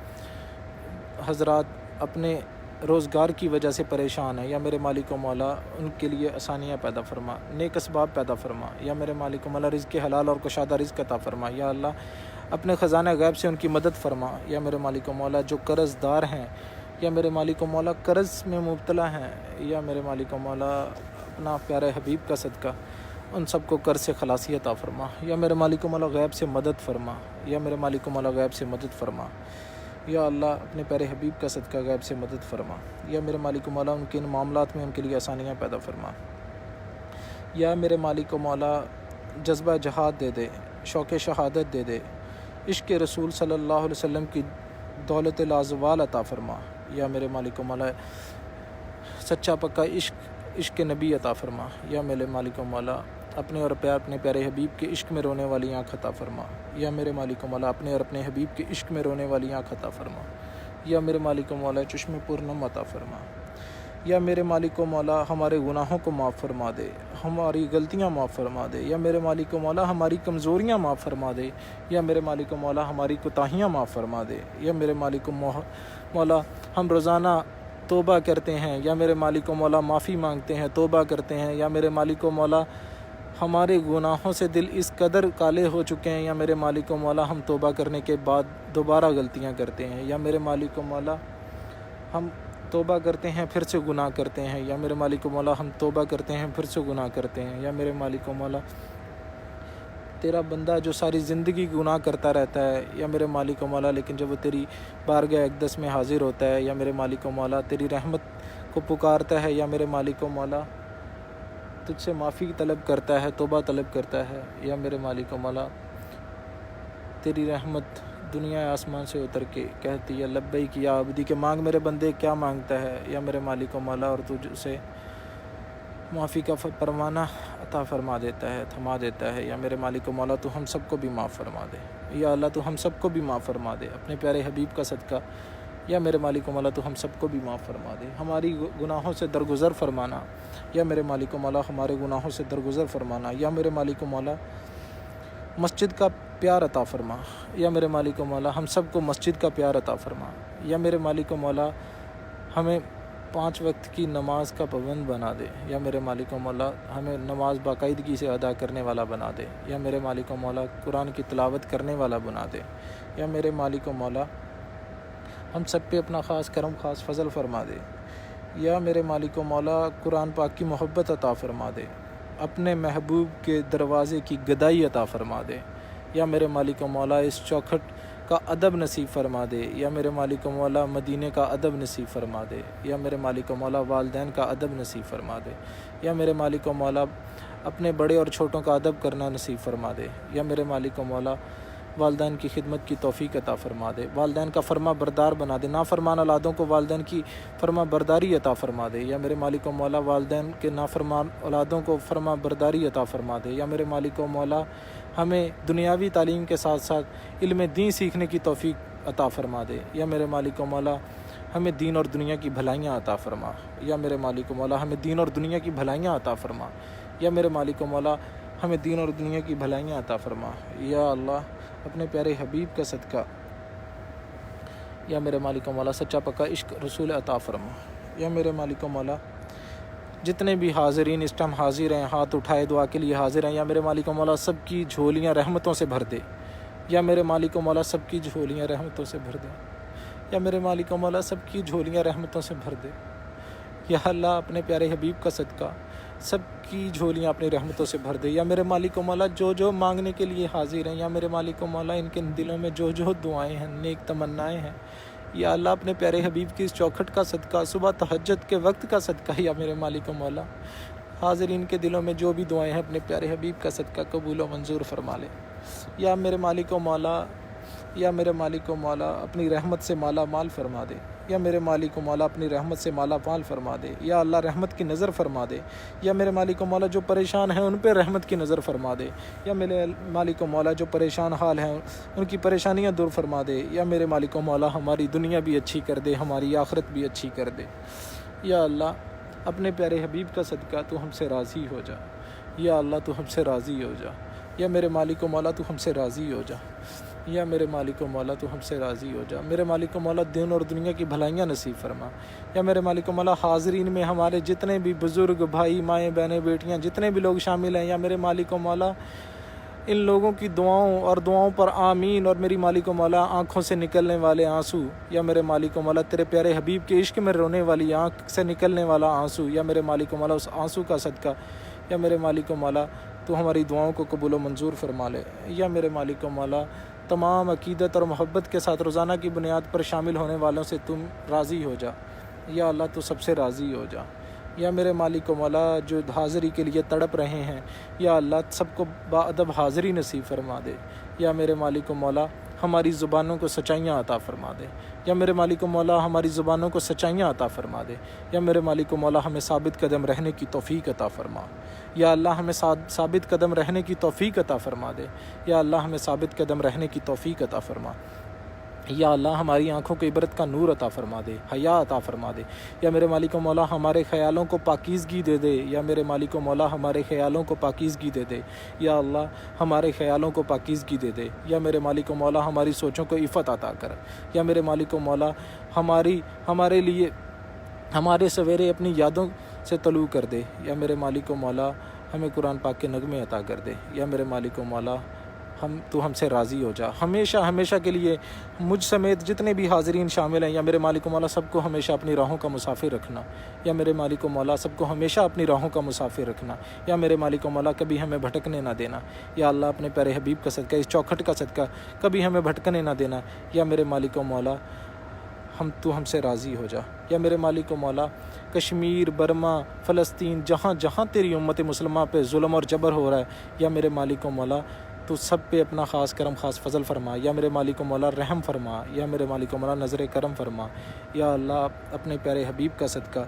حضرات اپنے روزگار کی وجہ سے پریشان ہیں، یا میرے مالک و مولا ان کے لیے آسانیاں پیدا فرما، نیک اسباب پیدا فرما۔ یا میرے مالک و مولا رزق حلال اور کشادہ رزق عطا فرما۔ یا اللہ اپنے خزانہ غیب سے ان کی مدد فرما۔ یا میرے مالک و مولا جو قرض دار ہیں، یا میرے مالک و مولا قرض میں مبتلا ہیں، یا میرے مالک و مولا اپنا پیارے حبیب کا صدقہ ان سب کو قرض سے خلاصی عطا فرما۔ یا میرے مالک و مولا غیب سے مدد فرما۔ یا میرے مالک و مولا غیب سے مدد فرما۔ یا اللہ اپنے پیارے حبیب کا صدقہ غیب سے مدد فرما۔ یا میرے مالک و مولا ان کے ان معاملات میں ان کے لیے آسانیاں پیدا فرما۔ یا میرے مالک و مولا جذبہ جہاد دے دے، شوق شہادت دے دے، عشق رسول صلی اللہ علیہ وسلم کی دولت لازوال عطا فرما۔ یا میرے مالک و مولا سچا پکا عشق نبی عطا فرما۔ یا میرے مالک و مولا اپنے اور اپنے پیارے حبیب کے عشق میں رونے والی آنکھ عطا فرما۔ یا میرے مالک و مولا اپنے اور اپنے حبیب کے عشق میں رونے والی آنکھ عطا فرما۔ یا میرے مالک و مولا چشم پرنم عطا فرما۔ یا میرے مالک و مولا ہمارے گناہوں کو معاف فرما دے، ہماری غلطیاں معاف فرما دے۔ یا میرے مالک و مولا ہماری کمزوریاں معاف فرما دے۔ یا میرے مالک و مولا ہماری کوتاہیاں معاف فرما دے۔ یا میرے مالک و مولا ہم روزانہ توبہ کرتے ہیں، یا میرے مالک و مولا معافی مانگتے ہیں، توبہ کرتے ہیں۔ یا میرے مالک و مولا ہمارے گناہوں سے دل اس قدر کالے ہو چکے ہیں، یا میرے مالک و مولا ہم توبہ کرنے کے بعد دوبارہ غلطیاں کرتے ہیں۔ یا میرے مالک و مولا ہم توبہ کرتے ہیں پھر سے گناہ کرتے ہیں۔ یا میرے مالک و مولا ہم توبہ کرتے ہیں پھر سے گناہ کرتے ہیں۔ یا میرے مالک و مولا تیرا بندہ جو ساری زندگی گناہ کرتا رہتا ہے، یا میرے مالک و مولا لیکن جب وہ تیری بارگاہ اقدس میں حاضر ہوتا ہے، یا میرے مالک و مولا تیری رحمت کو پکارتا ہے، یا میرے مالک و مولا تجھ سے معافی طلب کرتا ہے، توبہ طلب کرتا ہے، یا میرے مالک و مولا تیری رحمت دنیا آسمان سے اتر کے کہتی ہے لبیک یا عبدی کہ مانگ میرے بندے کیا مانگتا ہے، یا میرے مالک و مولا اور تجھ سے معافی کا پروانہ عطا فرما دیتا ہے، تھما دیتا ہے۔ یا میرے مالک و مولا تو ہم سب کو بھی معاف فرما دے۔ یا اللہ تو ہم سب کو بھی معاف فرما دے اپنے پیارے حبیب کا صدقہ۔ یا میرے مالک و مولا تو ہم سب کو بھی معاف فرما دے، ہماری گناہوں سے درگزر فرمانا۔ یا میرے مالک و مولا ہمارے گناہوں سے درگزر فرمانا۔ یا میرے مالک و مولا مسجد کا پیار عطا فرما۔ یا میرے مالک و مولا ہم سب کو مسجد کا پیار عطا فرما۔ یا میرے مالک و مولا ہمیں 5 وقت کی نماز کا پابند بنا دے۔ یا میرے مالک و مولا ہمیں نماز باقاعدگی سے ادا کرنے والا بنا دے۔ یا میرے مالک و مولا قرآن کی تلاوت کرنے والا بنا دے۔ یا میرے مالک و مولا ہم سب پہ اپنا خاص کرم خاص فضل فرما دے۔ یا میرے مالک و مولا قرآن پاک کی محبت عطا فرما دے، اپنے محبوب کے دروازے کی گدائی عطا فرما دے۔ یا میرے مالک و مولا اس چوکھٹ کا ادب نصیب فرما دے۔ یا میرے مالک و مولا مدینے کا ادب نصیب فرما دے۔ یا میرے مالک و مولا والدین کا ادب نصیب فرما دے۔ یا میرے مالک و مولا اپنے بڑے اور چھوٹوں کا ادب کرنا نصیب فرما دے۔ یا میرے مالک و مولا والدین کی خدمت کی توفیق عطا فرما دے، والدین کا فرما بردار بنا دے، نافرمان اولادوں کو والدین کی فرما برداری عطا فرما دے۔ یا میرے مالک و مولا والدین کے نافرمان اولادوں کو فرما برداری عطا فرما دے۔ یا میرے مالک و مولا ہمیں دنیاوی تعلیم کے ساتھ ساتھ علم دین سیکھنے کی توفیق عطا فرما دے۔ یا میرے مالک و مولا ہمیں دین اور دنیا کی بھلائیاں عطا فرما۔ یا میرے مالک و مولا ہمیں دین اور دنیا کی بھلائیاں عطا فرما۔ یا میرے مالک و مولا ہمیں دین اور دنیا کی بھلائیاں عطا فرما۔ یا اللہ اپنے پیارے حبیب کا صدقہ یا میرے مالک و مولا سچا پکا عشق رسول عطا فرما۔ یا میرے مالک و مولا جتنے بھی حاضرین اس ٹائم حاضر ہیں، ہاتھ اٹھائے دعا کے لیے حاضر ہیں، یا میرے مالک و مولا سب کی جھولیاں رحمتوں سے بھر دے۔ یا میرے مالک و مولا سب کی جھولیاں رحمتوں سے بھر دے۔ یا میرے مالک و مولا سب کی جھولیاں رحمتوں سے بھر دے۔ یا اللہ اپنے پیارے حبیب کا صدقہ سب کی جھولیاں اپنی رحمتوں سے بھر دے۔ یا میرے مالک و مولا جو مانگنے کے لیے حاضر ہیں، یا میرے مالک و مولا ان کے دلوں میں جو دعائیں ہیں، نیک تمنائیں ہیں، یا اللہ اپنے پیارے حبیب کی اس چوکھٹ کا صدقہ، صبح تہجد کے وقت کا صدقہ، یا میرے مالک و مولا حاضرین کے دلوں میں جو بھی دعائیں ہیں اپنے پیارے حبیب کا صدقہ قبول و منظور فرما لے۔ یا میرے مالک و مولا اپنی رحمت سے مالا مال فرما دے۔ یا میرے مالک و مولا اپنی رحمت سے مالا مال فرما دے۔ یا اللہ رحمت کی نظر فرما دے۔ یا میرے مالک و مولا جو پریشان ہیں ان پہ رحمت کی نظر فرما دے۔ یا میرے مالک و مولا جو پریشان حال ہیں ان کی پریشانیاں دور فرما دے۔ یا میرے مالک و مولا ہماری دنیا بھی اچھی کر دے، ہماری آخرت بھی اچھی کر دے۔ یا اللہ اپنے پیارے حبیب کا صدقہ تو ہم سے راضی ہو جا۔ یا اللہ تو ہم سے راضی ہو جا۔ یا میرے مالک و مولا تو ہم سے راضی ہو جا۔ یا میرے مالک و مولا تو ہم سے راضی ہو جا۔ میرے مالک و مولا دین اور دنیا کی بھلائیاں نصیب فرما۔ یا میرے مالک و مولا حاضرین میں ہمارے جتنے بھی بزرگ بھائی مائیں بہنیں بیٹیاں جتنے بھی لوگ شامل ہیں، یا میرے مالک و مولا ان لوگوں کی دعاؤں پر آمین۔ اور میری مالک و مولا آنکھوں سے نکلنے والے آنسو، یا میرے مالک و مولا تیرے پیارے حبیب کے عشق میں رونے والی آنکھ سے نکلنے والا آنسو، یا میرے مالک و مولا اس آنسو کا صدقہ، یا میرے مالک و مولا تو ہماری دعاؤں کو قبول و منظور فرما لے۔ یا میرے مالک و مولا تمام عقیدت اور محبت کے ساتھ روزانہ کی بنیاد پر شامل ہونے والوں سے تم راضی ہو جا۔ یا اللہ تو سب سے راضی ہو جا۔ یا میرے مالک و مولا جو حاضری کے لیے تڑپ رہے ہیں، یا اللہ سب کو باادب حاضری نصیب فرما دے۔ یا میرے مالک و مولا ہماری زبانوں کو سچائیاں عطا فرما دے۔ یا میرے مالک و مولا ہماری زبانوں کو سچائیاں عطا فرما دے۔ یا میرے مالک و مولا ہمیں ثابت قدم رہنے کی توفیق عطا فرما۔ یا اللہ ہمیں ثابت قدم رہنے کی توفیق عطا فرما دے۔ یا اللہ ہمیں ثابت قدم رہنے کی توفیق عطا فرما۔ یا اللہ ہماری آنکھوں کو عبرت کا نور عطا فرما دے، حیا عطا فرما دے۔ یا میرے مالک و مولا ہمارے خیالوں کو پاکیزگی دے دے۔ یا میرے مالک و مولا ہمارے خیالوں کو پاکیزگی دے دے۔ یا اللہ ہمارے خیالوں کو پاکیزگی دے دے۔ یا میرے مالک و مولا ہماری سوچوں کو عفت عطا کر۔ یا میرے مالک و مولا ہمارے لیے ہمارے سویرے اپنی یادوں سے طلوع کر دے۔ یا میرے مالک و مولا ہمیں قرآن پاک کے نغمے عطا کر دے۔ یا میرے مالک و مولا تو ہم سے راضی ہو جا ہمیشہ کے لیے، مجھ سمیت جتنے بھی حاضرین شامل ہیں، یا میرے مالک و مولا سب کو ہمیشہ اپنی راہوں کا مسافر رکھنا۔ یا میرے مالک و مولا سب کو ہمیشہ اپنی راہوں کا مسافر رکھنا۔ یا میرے مالک و مولا کبھی ہمیں بھٹکنے نہ دینا۔ یا اللہ اپنے پیارے حبیب کا صدقہ، اس چوکھٹ کا صدقہ کبھی ہمیں بھٹکنے نہ دینا۔ یا میرے مالک و مولا تو ہم سے راضی ہو جا۔ یا میرے مالک و مولا کشمیر، برما، فلسطین، جہاں تیری امت مسلمہ پہ ظلم اور جبر ہو رہا ہے، یا میرے مالک و مولا تو سب پہ اپنا خاص کرم خاص فضل فرما۔ یا میرے مالک و مولا رحم فرما۔ یا میرے مالک و مولا نظر کرم فرما۔ یا اللہ اپنے پیارے حبیب کا صدقہ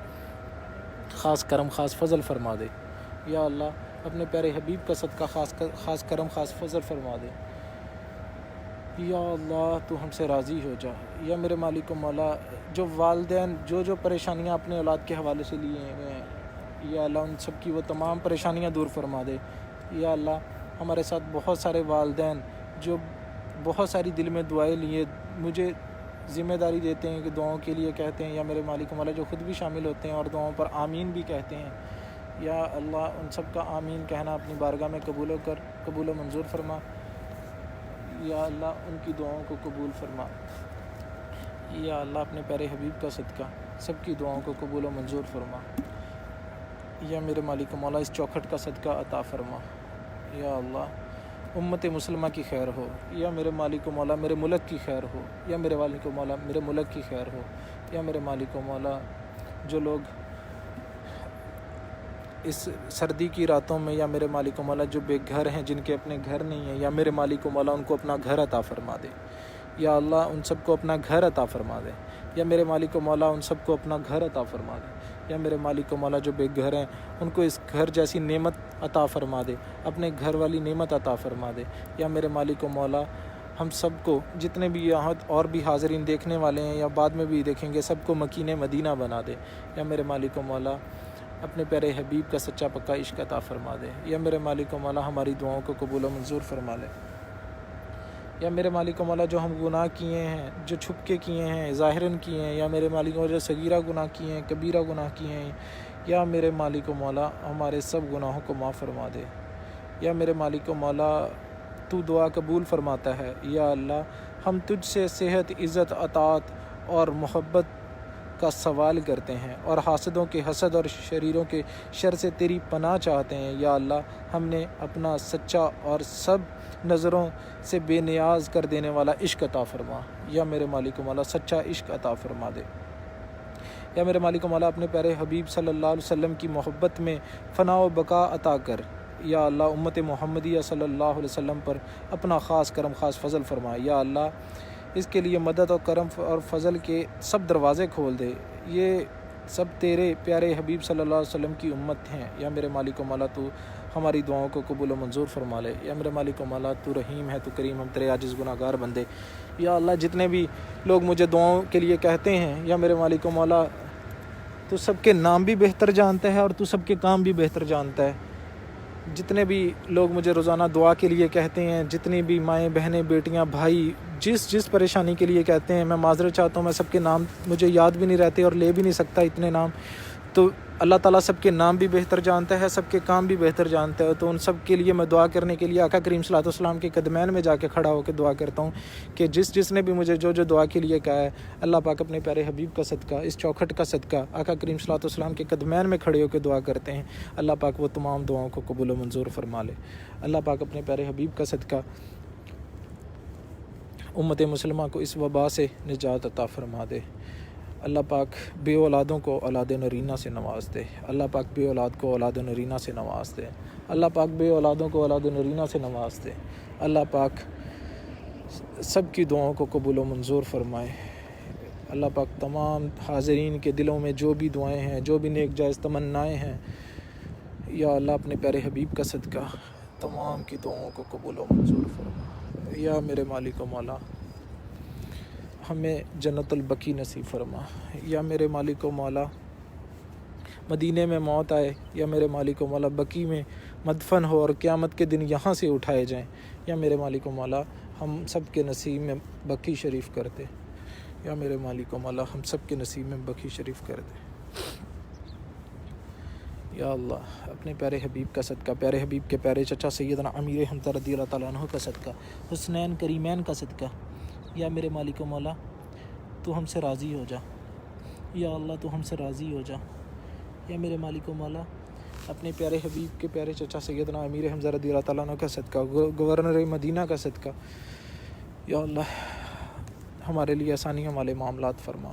خاص کرم خاص فضل فرما دے۔ یا اللہ اپنے پیارے حبیب کا صدقہ خاص کرم خاص فضل فرما دے۔ یا اللہ تو ہم سے راضی ہو جا۔ یا میرے مالک و مولا جو والدین جو پریشانیاں اپنے اولاد کے حوالے سے لیے ہوئے ہیں، یا اللہ ان سب کی وہ تمام پریشانیاں دور فرما دے۔ یا اللہ ہمارے ساتھ بہت سارے والدین جو بہت ساری دل میں دعائیں لیے مجھے ذمہ داری دیتے ہیں کہ دعاؤں کے لیے کہتے ہیں، یا میرے مالک و مولا جو خود بھی شامل ہوتے ہیں اور دعاؤں پر آمین بھی کہتے ہیں، یا اللہ ان سب کا آمین کہنا اپنی بارگاہ میں قبول و منظور فرما۔ یا اللہ ان کی دعاؤں کو قبول فرما۔ یا اللہ اپنے پیارے حبیب کا صدقہ سب کی دعاؤں کو قبول و منظور فرما۔ یا میرے مالک و مولا اس چوکھٹ کا صدقہ عطا فرما۔ یا اللہ امت مسلمہ کی خیر ہو، یا میرے مالک و مولا میرے ملک کی خیر ہو، یا میرے مالک و مولا میرے ملک کی خیر ہو، یا میرے مالک و مولا جو لوگ اس سردی کی راتوں میں، یا میرے مالک و مولا جو بے گھر ہیں جن کے اپنے گھر نہیں ہیں، یا میرے مالک و مولا ان کو اپنا گھر عطا فرما دے۔ یا اللہ ان سب کو اپنا گھر عطا فرما دے۔ یا میرے مالک و مولا ان سب کو اپنا گھر عطا فرما دے۔ یا میرے مالک و مولا جو بے گھر ہیں ان کو اس گھر جیسی نعمت عطا فرما دے، اپنے گھر والی نعمت عطا فرما دے۔ یا میرے مالک و مولا ہم سب کو جتنے بھی یہاں اور بھی حاضرین دیکھنے والے ہیں یا بعد میں بھی دیکھیں گے، سب کو مکین مدینہ بنا دے۔ یا میرے مالک و مولا اپنے پیارے حبیب کا سچا پکا عشق عطا فرما دے۔ یا میرے مالک و مولا ہماری دعاؤں کو قبول و منظور فرما لے۔ یا میرے مالک و مولا جو ہم گناہ کیے ہیں، جو چھپ کے کیے ہیں، ظاہراً کیے ہیں، یا میرے مالک و مولا جو صغیرہ گناہ کیے ہیں، کبیرہ گناہ کیے ہیں، یا میرے مالک و مولا ہمارے سب گناہوں کو معاف فرما دے۔ یا میرے مالک و مولا تو دعا قبول فرماتا ہے۔ یا اللہ ہم تجھ سے صحت، عزت، اطاعت اور محبت کا سوال کرتے ہیں، اور حاسدوں کے حسد اور شریروں کے شر سے تیری پناہ چاہتے ہیں۔ یا اللہ ہم نے اپنا سچا اور سب نظروں سے بے نیاز کر دینے والا عشق عطا فرما۔ یا میرے مالک و مولا سچا عشق عطا فرما دے۔ یا میرے مالک و مولا اپنے پیارے حبیب صلی اللہ علیہ وسلم کی محبت میں فنا و بقا عطا کر۔ یا اللہ امت محمدیہ صلی اللہ علیہ وسلم پر اپنا خاص کرم، خاص فضل فرما۔ یا اللہ اس کے لیے مدد اور کرم اور فضل کے سب دروازے کھول دے۔ یہ سب تیرے پیارے حبیب صلی اللہ علیہ وسلم کی امت ہیں۔ یا میرے مالک و مولا تو ہماری دعاؤں کو قبول و منظور فرما لے۔ یا میرے مالک و مولا تو رحیم ہے، تو کریم، ہم تیرے عاجز گناہ گار بندے۔ یا اللہ جتنے بھی لوگ مجھے دعاؤں کے لیے کہتے ہیں، یا میرے مالک و مولا تو سب کے نام بھی بہتر جانتا ہے اور تو سب کے کام بھی بہتر جانتا ہے۔ جتنے بھی لوگ مجھے روزانہ دعا کے لیے کہتے ہیں، جتنی بھی مائیں، بہنیں، بیٹیاں، بھائی جس پریشانی کے لیے کہتے ہیں، میں معذرت چاہتا ہوں، میں سب کے نام مجھے یاد بھی نہیں رہتے اور لے بھی نہیں سکتا اتنے نام، تو اللہ تعالیٰ سب کے نام بھی بہتر جانتا ہے، سب کے کام بھی بہتر جانتا ہے۔ تو ان سب کے لیے میں دعا کرنے کے لیے آقا کریم صلی اللہ علیہ وسلم کے قدمین میں جا کے کھڑا ہو کے دعا کرتا ہوں کہ جس نے بھی مجھے جو دعا کے لیے کہا ہے، اللہ پاک اپنے پیارے حبیب کا صدقہ، اس چوکھٹ کا صدقہ، آقا کریم صلی اللہ علیہ وسلم کے قدمین میں کھڑے ہو کے دعا کرتے ہیں، اللہ پاک وہ تمام دعاؤں کو قبول و منظور فرما لے۔ اللہ پاک اپنے پیارے حبیب کا صدقہ امت مسلمہ کو اس وبا سے نجات عطا فرما دے۔ اللہ پاک بے اولادوں کو اولاد نرینہ سے نواز دے۔ اللہ پاک بے اولاد کو اولاد نرینہ سے نواز دے۔ اللہ پاک بے اولادوں کو اولاد نرینہ سے نواز دے۔ اللہ پاک سب کی دعاؤں کو قبول و منظور فرمائے۔ اللہ پاک تمام حاضرین کے دلوں میں جو بھی دعائیں ہیں، جو بھی نیک جائز تمنائیں ہیں، یا اللہ اپنے پیارے حبیب کا صدقہ تمام کی دعاؤں کو قبول و منظور فرما۔ یا میرے مالک و مولا ہمیں جنت البقیع نصیب فرما۔ یا میرے مالک و مولا مدینے میں موت آئے، یا میرے مالک و مولا بقیع میں مدفن ہو اور قیامت کے دن یہاں سے اٹھائے جائیں۔ یا میرے مالک و مولا ہم سب کے نصیب میں بقیع شریف کر دے۔ یا میرے مالک و مولا ہم سب کے نصیب میں بقیع شریف کر دے۔ یا اللہ اپنے پیارے حبیب کا صدقہ، پیارے حبیب کے پیارے چچا سیدنا امیر حمزہ رضی اللہ تعالیٰ عنہ کا صدقہ، حسنین کریمین کا صدقہ، یا میرے مالک و مولا تو ہم سے راضی ہو جا۔ یا اللہ تو ہم سے راضی ہو جا۔ یا میرے مالک و مولا اپنے پیارے حبیب کے پیارے چچا سیدنا امیر حمزہ رضی اللہ تعالیٰ عنہ کا صدقہ، گورنر مدینہ کا صدقہ، یا اللہ ہمارے لیے آسانیوں والے معاملات فرما۔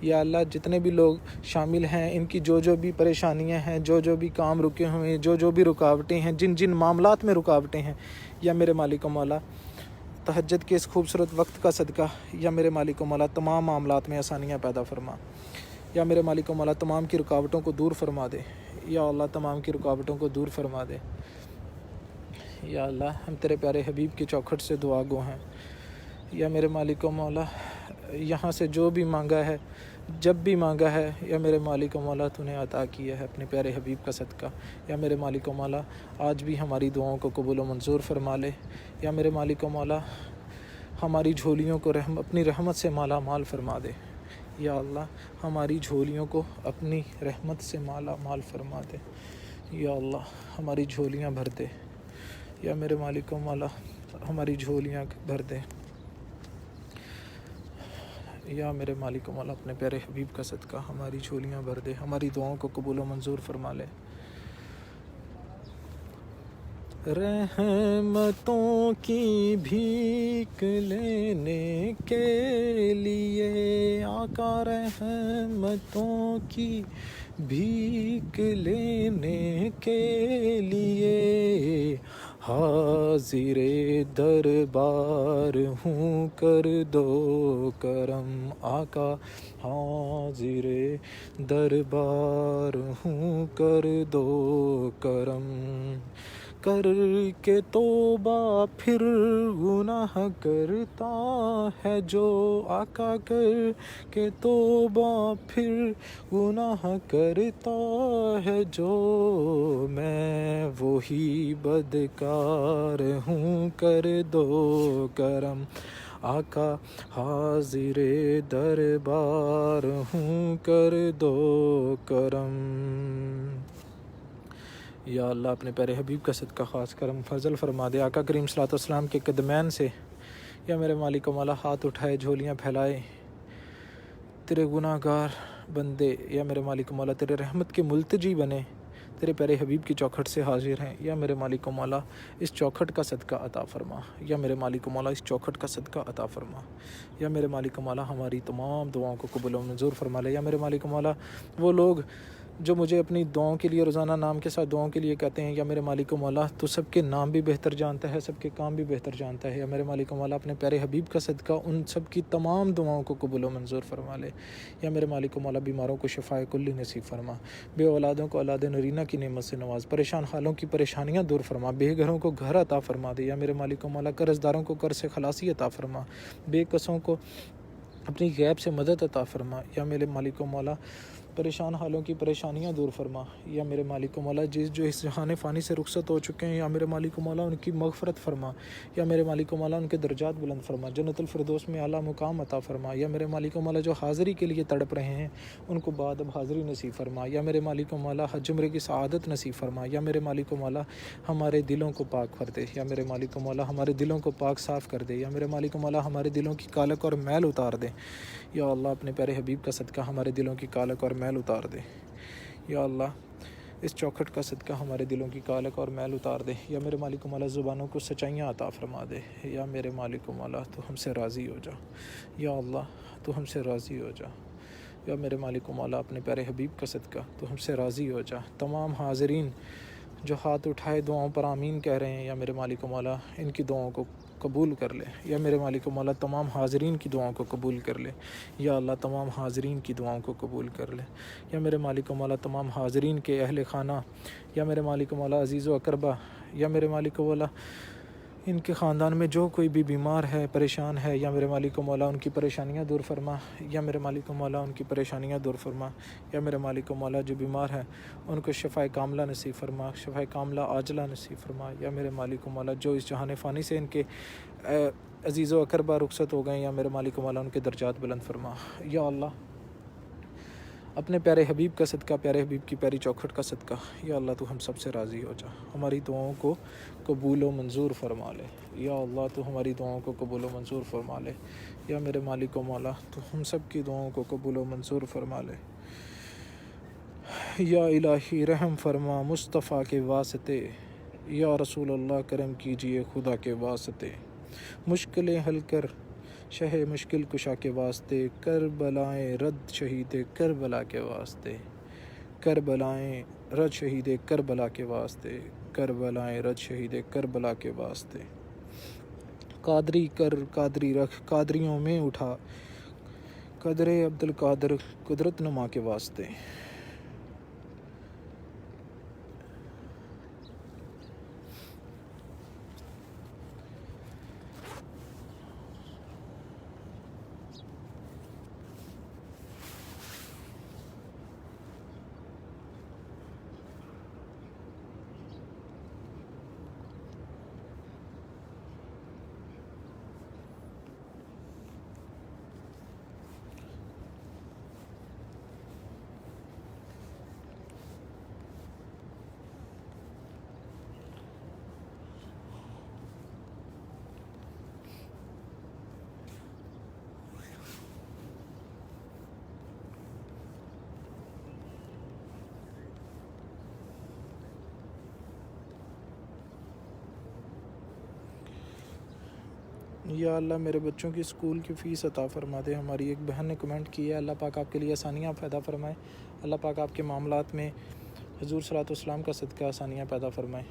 یا اللہ جتنے بھی لوگ شامل ہیں، ان کی جو بھی پریشانیاں ہیں، جو بھی کام رکے ہوئے ہیں، جو بھی رکاوٹیں ہیں، جن معاملات میں رکاوٹیں ہیں، یا میرے مالک و مولا تہجد کے اس خوبصورت وقت کا صدقہ، یا میرے مالک و مولا تمام معاملات میں آسانیاں پیدا فرما۔ یا میرے مالک و مولا تمام کی رکاوٹوں کو دور فرما دے۔ یا اللہ تمام کی رکاوٹوں کو دور فرما دے۔ یا اللہ ہم تیرے پیارے حبیب کی چوکھٹ سے دعا گو ہیں۔ یا میرے مالک و مولا یہاں سے جو بھی مانگا ہے، جب بھی مانگا ہے، یا میرے مالک و مولا تو نے عطا کیا ہے اپنے پیارے حبیب کا صدقہ۔ یا میرے مالک و مولا آج بھی ہماری دعاؤں کو قبول و منظور فرما لے۔ یا میرے مالک و مولا ہماری جھولیوں کو اپنی رحمت سے مالا مال فرما دے۔ یا اللہ ہماری جھولیوں کو اپنی رحمت سے مالا مال فرما دے۔ یا اللہ ہماری جھولیاں بھر دے۔ یا میرے مالک و مولا ہماری جھولیاں بھر دے۔ یا میرے مالک و مولا اپنے پیارے حبیب کا صدقہ ہماری جھولیاں بھر دے، ہماری دعاؤں کو قبول و منظور فرما لے۔ رحمتوں کی بھیک لینے کے لیے آقا، رحمتوں کی بھیک لینے کے لیے حاضر دربار ہوں، کر دو کرم آقا، حاضر دربار ہوں، کر دو کرم۔ کر کے توبہ پھر گناہ کرتا ہے جو، آقا کر کے توبہ پھر گناہ کرتا ہے جو، میں وہی بدکار ہوں، کر دو کرم آقا، حاضر دربار ہوں، کر دو کرم۔ یا اللہ اپنے پیارے حبیب کا صدقہ خاص کرم فضل فرما دے۔ آقا کریم صلی اللہ علیہ وسلم کے قدمین سے یا میرے مالک و مولا ہاتھ اٹھائے، جھولیاں پھیلائے، تیرے گناہ گار بندے یا میرے مالک و مولا تیرے رحمت کے ملتجی بنے، تیرے پیارے حبیب کی چوکھٹ سے حاضر ہیں۔ یا میرے مالک و مولا اس چوکھٹ کا صدقہ عطا فرما، یا میرے مالک و مولا اس چوکھٹ کا صدقہ عطا فرما، یا میرے مالک و مولا ہماری تمام دعاؤں کو قبول و منظور فرما لے۔ یا میرے مالک و مولا وہ لوگ جو مجھے اپنی دعاؤں کے لیے روزانہ نام کے ساتھ دعاؤں کے لیے کہتے ہیں، یا میرے مالک و مولا تو سب کے نام بھی بہتر جانتا ہے، سب کے کام بھی بہتر جانتا ہے۔ یا میرے مالک و مولا اپنے پیارے حبیب کا صدقہ ان سب کی تمام دعاؤں کو قبول و منظور فرما لے۔ یا میرے مالک و مولا بیماروں کو شفائے کلی نصیب فرما، بے اولادوں کو اولاد نرینہ کی نعمت سے نواز، پریشان حالوں کی پریشانیاں دور فرما، بے گھروں کو گھر عطا فرما دے۔ یا میرے مالک و مولا قرض داروں کو قرض سے خلاصی عطا فرما، بے کسوں کو اپنی غیب سے مدد عطا فرما۔ یا میرے مالک و مولا پریشان حالوں کی پریشانیاں دور فرما۔ یا میرے مالک و مولا جو اس جہان فانی سے رخصت ہو چکے ہیں، یا میرے مالک و مولا ان کی مغفرت فرما، یا میرے مالک و مولا ان کے درجات بلند فرما، جنت الفردوس میں اعلیٰ مقام عطا فرما۔ یا میرے مالک و مولا جو حاضری کے لیے تڑپ رہے ہیں ان کو بعد اب حاضری نصیب فرما۔ یا میرے مالک و مولا حج عمرے کی سعادت نصیب فرما۔ یا میرے مالک و مولا ہمارے دلوں کو پاک کر دے، یا میرے مالک و مولا ہمارے دلوں کو پاک صاف کر دے۔ یا میرے مالک و مولا ہمارے دلوں کی کالک اور میل اتار دے۔ یا اللہ اپنے پیارے حبیب کا صدقہ ہمارے دلوں کی کالک اور میل اتار دے۔ یا اللہ اس چوکھٹ کا صدقہ ہمارے دلوں کی کالک اور میل اتار دے۔ یا میرے مالک و مولا زبانوں کو سچائیاں عطا فرما دے۔ یا میرے مالک و مولا تو ہم سے راضی ہو جا، یا اللہ تو ہم سے راضی ہو جا۔ یا میرے مالک و مولا اپنے پیارے حبیب کا صدقہ تو ہم سے راضی ہو جا۔ تمام حاضرین جو ہاتھ اٹھائے دعاؤں پر آمین کہہ رہے ہیں، یا میرے مالک و مولا ان کی دعاؤں کو قبول کر لے۔ یا میرے مالک و مولا تمام حاضرین کی دعاؤں کو قبول کر لے۔ یا اللہ تمام حاضرین کی دعاؤں کو قبول کر لے۔ یا میرے مالک و مولا تمام حاضرین کے اہل خانہ، یا میرے مالک و مولا عزیز و اقربا، یا میرے مالک و مولا ان کے خاندان میں جو کوئی بھی بیمار ہے، پریشان ہے، یا میرے مالک و مولا ان کی پریشانیاں دور فرما۔ یا میرے مالک و مولا ان کی پریشانیاں دور فرما۔ یا میرے مالک و مولا جو بیمار ہے ان کو شفائے کاملہ نصیب فرما، شفائے کاملہ عاجلہ نصیب فرما۔ یا میرے مالک و مولا جو اس جہان فانی سے ان کے عزیز و اقربا رخصت ہو گئے، یا میرے مالک و مولا ان کے درجات بلند فرما۔ یا اللہ اپنے پیارے حبیب کا صدقہ، پیارے حبیب کی پیاری چوکھٹ کا صدقہ، یا اللہ تو ہم سب سے راضی ہو جا، ہماری دعاؤں کو قبول و منظور فرما لے۔ یا اللہ تو ہماری دعاؤں کو قبول و منظور فرما لے۔ یا میرے مالک و مولا تو ہم سب کی دعاؤں کو قبول و منظور فرما لے۔ یا الہی رحم فرما مصطفیٰ کے واسطے، یا رسول اللہ کرم کیجئے خدا کے واسطے، مشکلیں حل کر شہ مشکل کشا کے واسطے، کربلائیں رد شہید کربلا کے واسطے، کربلائیں رد شہید کربلا کے واسطے، کربلائیں رد شہید کربلا کے واسطے، قادری کر قادری رکھ قادریوں میں اٹھا، قدر عبد القادر قدرت نما کے واسطے۔ یا اللہ میرے بچوں کی اسکول کی فیس عطا فرما دے۔ ہماری ایک بہن نے کمنٹ کیا ہے، اللہ پاک آپ کے لیے آسانیاں پیدا فرمائے، اللہ پاک آپ کے معاملات میں حضور صلی اللہ علیہ وسلم کا صدقہ آسانیاں پیدا فرمائے،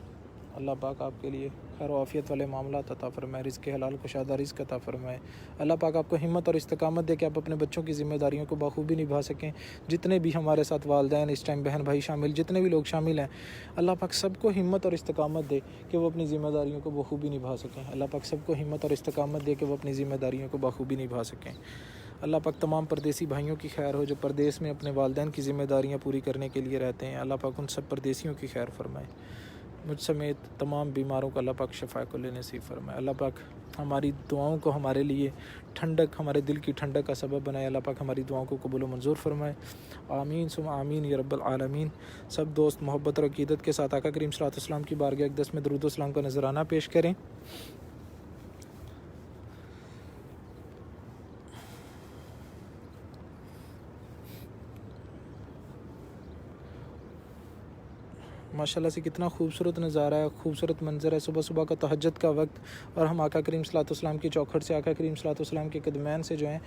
اللہ پاک آپ کے لیے خیر و عافیت والے معاملات عطا فرمائے، رزق حلال کشادہ رزق عطا فرمائے، اللہ پاک آپ کو ہمت اور استقامت دے کہ آپ اپنے بچوں کی ذمہ داریوں کو بخوبی نبھا سکیں۔ جتنے بھی ہمارے ساتھ والدین اس ٹائم، بہن بھائی شامل، جتنے بھی لوگ شامل ہیں، اللہ پاک سب کو ہمت اور استقامت دے کہ وہ اپنی ذمہ داریوں کو بخوبی نبھا سکیں، اللہ پاک سب کو ہمت اور استقامت دے کہ وہ اپنی ذمہ داریوں کو بخوبی نبھا سکیں۔ اللہ پاک تمام پردیسی بھائیوں کی خیر ہو جو پردیس میں اپنے والدین کی ذمہ داریاں پوری کرنے کے لیے رہتے ہیں، اللہ پاک ان سب پردیسیوں کی خیر فرمائے، مجھ سمیت تمام بیماروں کو اللہ پاک شفا کو لے نصیب فرمائے، اللہ پاک ہماری دعاؤں کو ہمارے لیے ٹھنڈک، ہمارے دل کی ٹھنڈک کا سبب بنائے، اللہ پاک ہماری دعاؤں کو قبول و منظور فرمائے، آمین ثم آمین یا رب العالمین۔ سب دوست محبت اور عقیدت کے ساتھ آقا کریم صلی اللہ علیہ وسلم کی بارگاہ اقدس میں درود و سلام کا نذرانہ پیش کریں۔ ماشاءاللہ سے کتنا خوبصورت نظارہ ہے، خوبصورت منظر ہے، صبح صبح کا تہجد کا وقت، اور ہم آقا کریم صلی اللہ علیہ وسلم کی چوکھٹ سے، آقا کریم صلی اللہ علیہ وسلم کے قدمین سے جو ہیں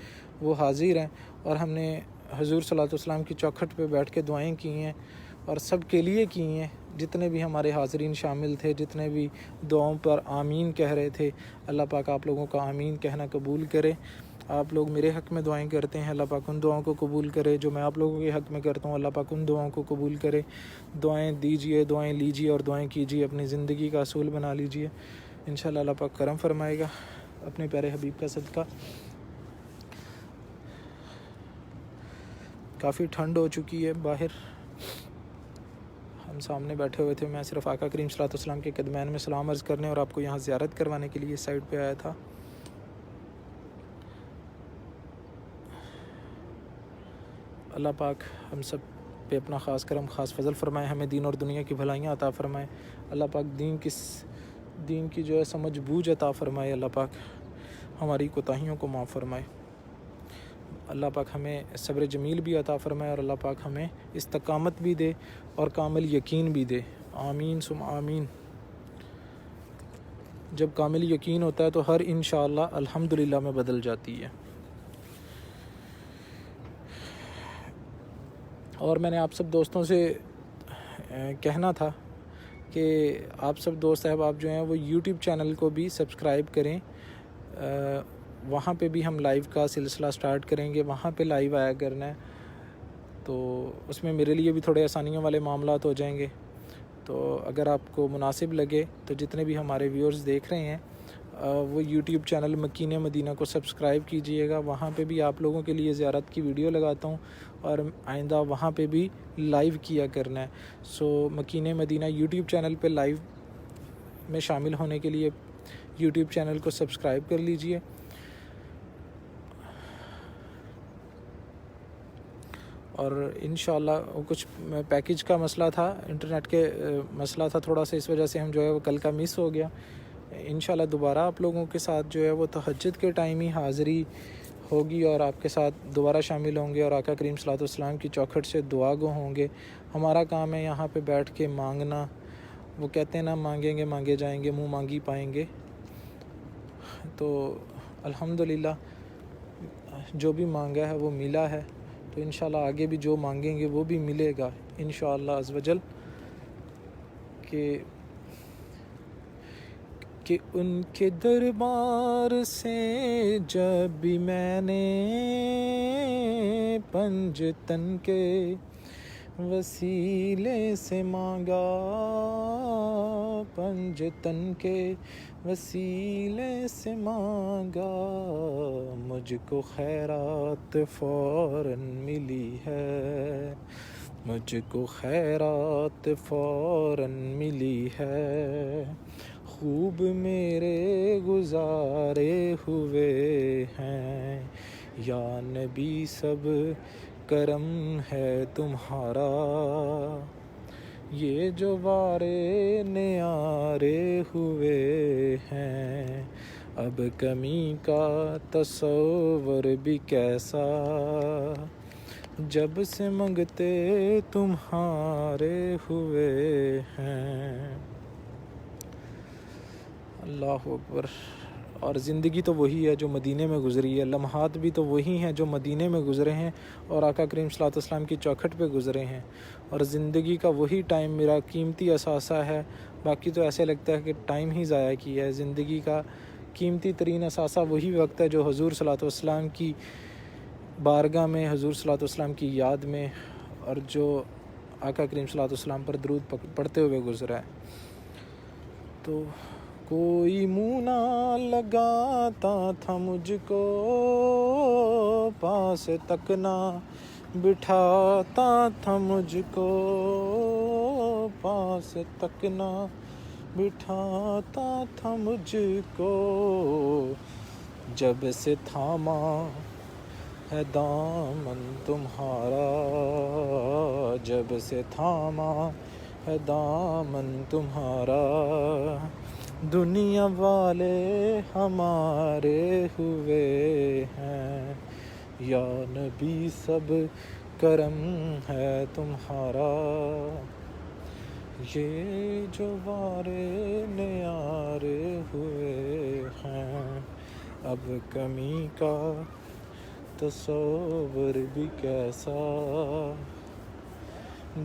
وہ حاضر ہیں، اور ہم نے حضور صلی اللہ علیہ وسلم کی چوکھٹ پہ بیٹھ کے دعائیں کی ہیں، اور سب کے لیے کی ہیں، جتنے بھی ہمارے حاضرین شامل تھے، جتنے بھی دعاؤں پر آمین کہہ رہے تھے، اللہ پاک آپ لوگوں کا آمین کہنا قبول کرے۔ آپ لوگ میرے حق میں دعائیں کرتے ہیں، اللہ پاک ان دعاؤں کو قبول کرے، جو میں آپ لوگوں کے حق میں کرتا ہوں، اللہ پاک ان دعاؤں کو قبول کرے۔ دعائیں دیجئے، دعائیں لیجئے اور دعائیں کیجئے، اپنی زندگی کا اصول بنا لیجئے، انشاءاللہ اللہ پاک کرم فرمائے گا اپنے پیارے حبیب کا صدقہ۔ کافی ٹھنڈ ہو چکی ہے باہر، ہم سامنے بیٹھے ہوئے تھے، میں صرف آقا کریم صلی اللہ علیہ وسلم کے قدمین میں سلام عرض کرنے اور آپ کو یہاں زیارت کروانے کے لیے اس سائڈ پہ آیا تھا۔ اللہ پاک ہم سب پہ اپنا خاص کرم، خاص فضل فرمائے، ہمیں دین اور دنیا کی بھلائیاں عطا فرمائے، اللہ پاک دین کی جو ہے سمجھ بوجھ عطا فرمائے، اللہ پاک ہماری کوتاہیوں کو معاف فرمائے، اللہ پاک ہمیں صبر جمیل بھی عطا فرمائے، اور اللہ پاک ہمیں استقامت بھی دے اور کامل یقین بھی دے، آمین ثم آمین۔ جب کامل یقین ہوتا ہے تو ہر انشاءاللہ الحمدللہ میں بدل جاتی ہے۔ اور میں نے آپ سب دوستوں سے کہنا تھا کہ آپ سب دوست احباب جو ہیں وہ یوٹیوب چینل کو بھی سبسکرائب کریں، وہاں پہ بھی ہم لائیو کا سلسلہ سٹارٹ کریں گے، وہاں پہ لائیو آیا کرنا ہے، تو اس میں میرے لیے بھی تھوڑے آسانیوں والے معاملات ہو جائیں گے، تو اگر آپ کو مناسب لگے تو جتنے بھی ہمارے ویورز دیکھ رہے ہیں وہ یوٹیوب چینل مکین مدینہ کو سبسکرائب کیجئے گا، وہاں پہ بھی آپ لوگوں کے لیے زیارت کی ویڈیو لگاتا ہوں، اور آئندہ وہاں پہ بھی لائیو کیا کرنا ہے۔ سو مکین مدینہ یوٹیوب چینل پہ لائیو میں شامل ہونے کے لیے یوٹیوب چینل کو سبسکرائب کر لیجئے، اور انشاءاللہ کچھ پیکیج کا مسئلہ تھا، انٹرنیٹ کے مسئلہ تھا تھوڑا سا، اس وجہ سے ہم جو ہے وہ کل کا مس ہو گیا، انشاءاللہ دوبارہ آپ لوگوں کے ساتھ جو ہے وہ تہجد کے ٹائم ہی حاضری ہوگی، اور آپ کے ساتھ دوبارہ شامل ہوں گے، اور آقا کریم صلی اللہ علیہ وسلم کی چوکھٹ سے دعا گو ہوں گے۔ ہمارا کام ہے یہاں پہ بیٹھ کے مانگنا، وہ کہتے ہیں نا مانگیں گے مانگے جائیں گے، منہ مانگی پائیں گے، تو الحمدللہ جو بھی مانگا ہے وہ ملا ہے، تو انشاءاللہ آگے بھی جو مانگیں گے وہ بھی ملے گا انشاءاللہ عز و جل، کہ ان کے دربار سے جب بھی میں نے پنجتن کے وسیلے سے مانگا، پنجتن کے وسیلے سے مانگا، مجھ کو خیرات فوراً ملی ہے، مجھ کو خیرات فوراً ملی ہے، خوب میرے گزارے ہوئے ہیں، یا نبی سب کرم ہے تمہارا، یہ جو وارے نیارے ہوئے ہیں، اب کمی کا تصور بھی کیسا، جب سے منگتے تمہارے ہوئے ہیں۔ اللہ اکبر، اور زندگی تو وہی ہے جو مدینے میں گزری ہے، لمحات بھی تو وہی ہیں جو مدینے میں گزرے ہیں اور آقا کریم صلی اللہ علیہ وسلم کی چوکھٹ پہ گزرے ہیں، اور زندگی کا وہی ٹائم میرا قیمتی اثاثہ ہے۔ باقی تو ایسے لگتا ہے کہ ٹائم ہی ضائع کیا ہے۔ زندگی کا قیمتی ترین اثاثہ وہی وقت ہے جو حضور صلی اللہ علیہ وسلم کی بارگاہ میں، حضور صلی اللہ علیہ وسلم کی یاد میں، اور جو آقا کریم صلی اللہ علیہ وسلم پر درود پڑھتے ہوئے گزرا ہے۔ تو کوئی منہ نہ لگاتا تھا مجھ کو، پاس تک نہ بٹھاتا تھا مجھ کو، پاس تک نہ بٹھاتا تھا مجھ کو، جب سے تھاما ہے دامن تمہارا، جب سے تھاما ہے دامن تمہارا، دنیا والے ہمارے ہوئے ہیں، یا نبی سب کرم ہے تمہارا، یہ جو وارے نیارے ہوئے ہیں، اب کمی کا تصور بھی کیسا،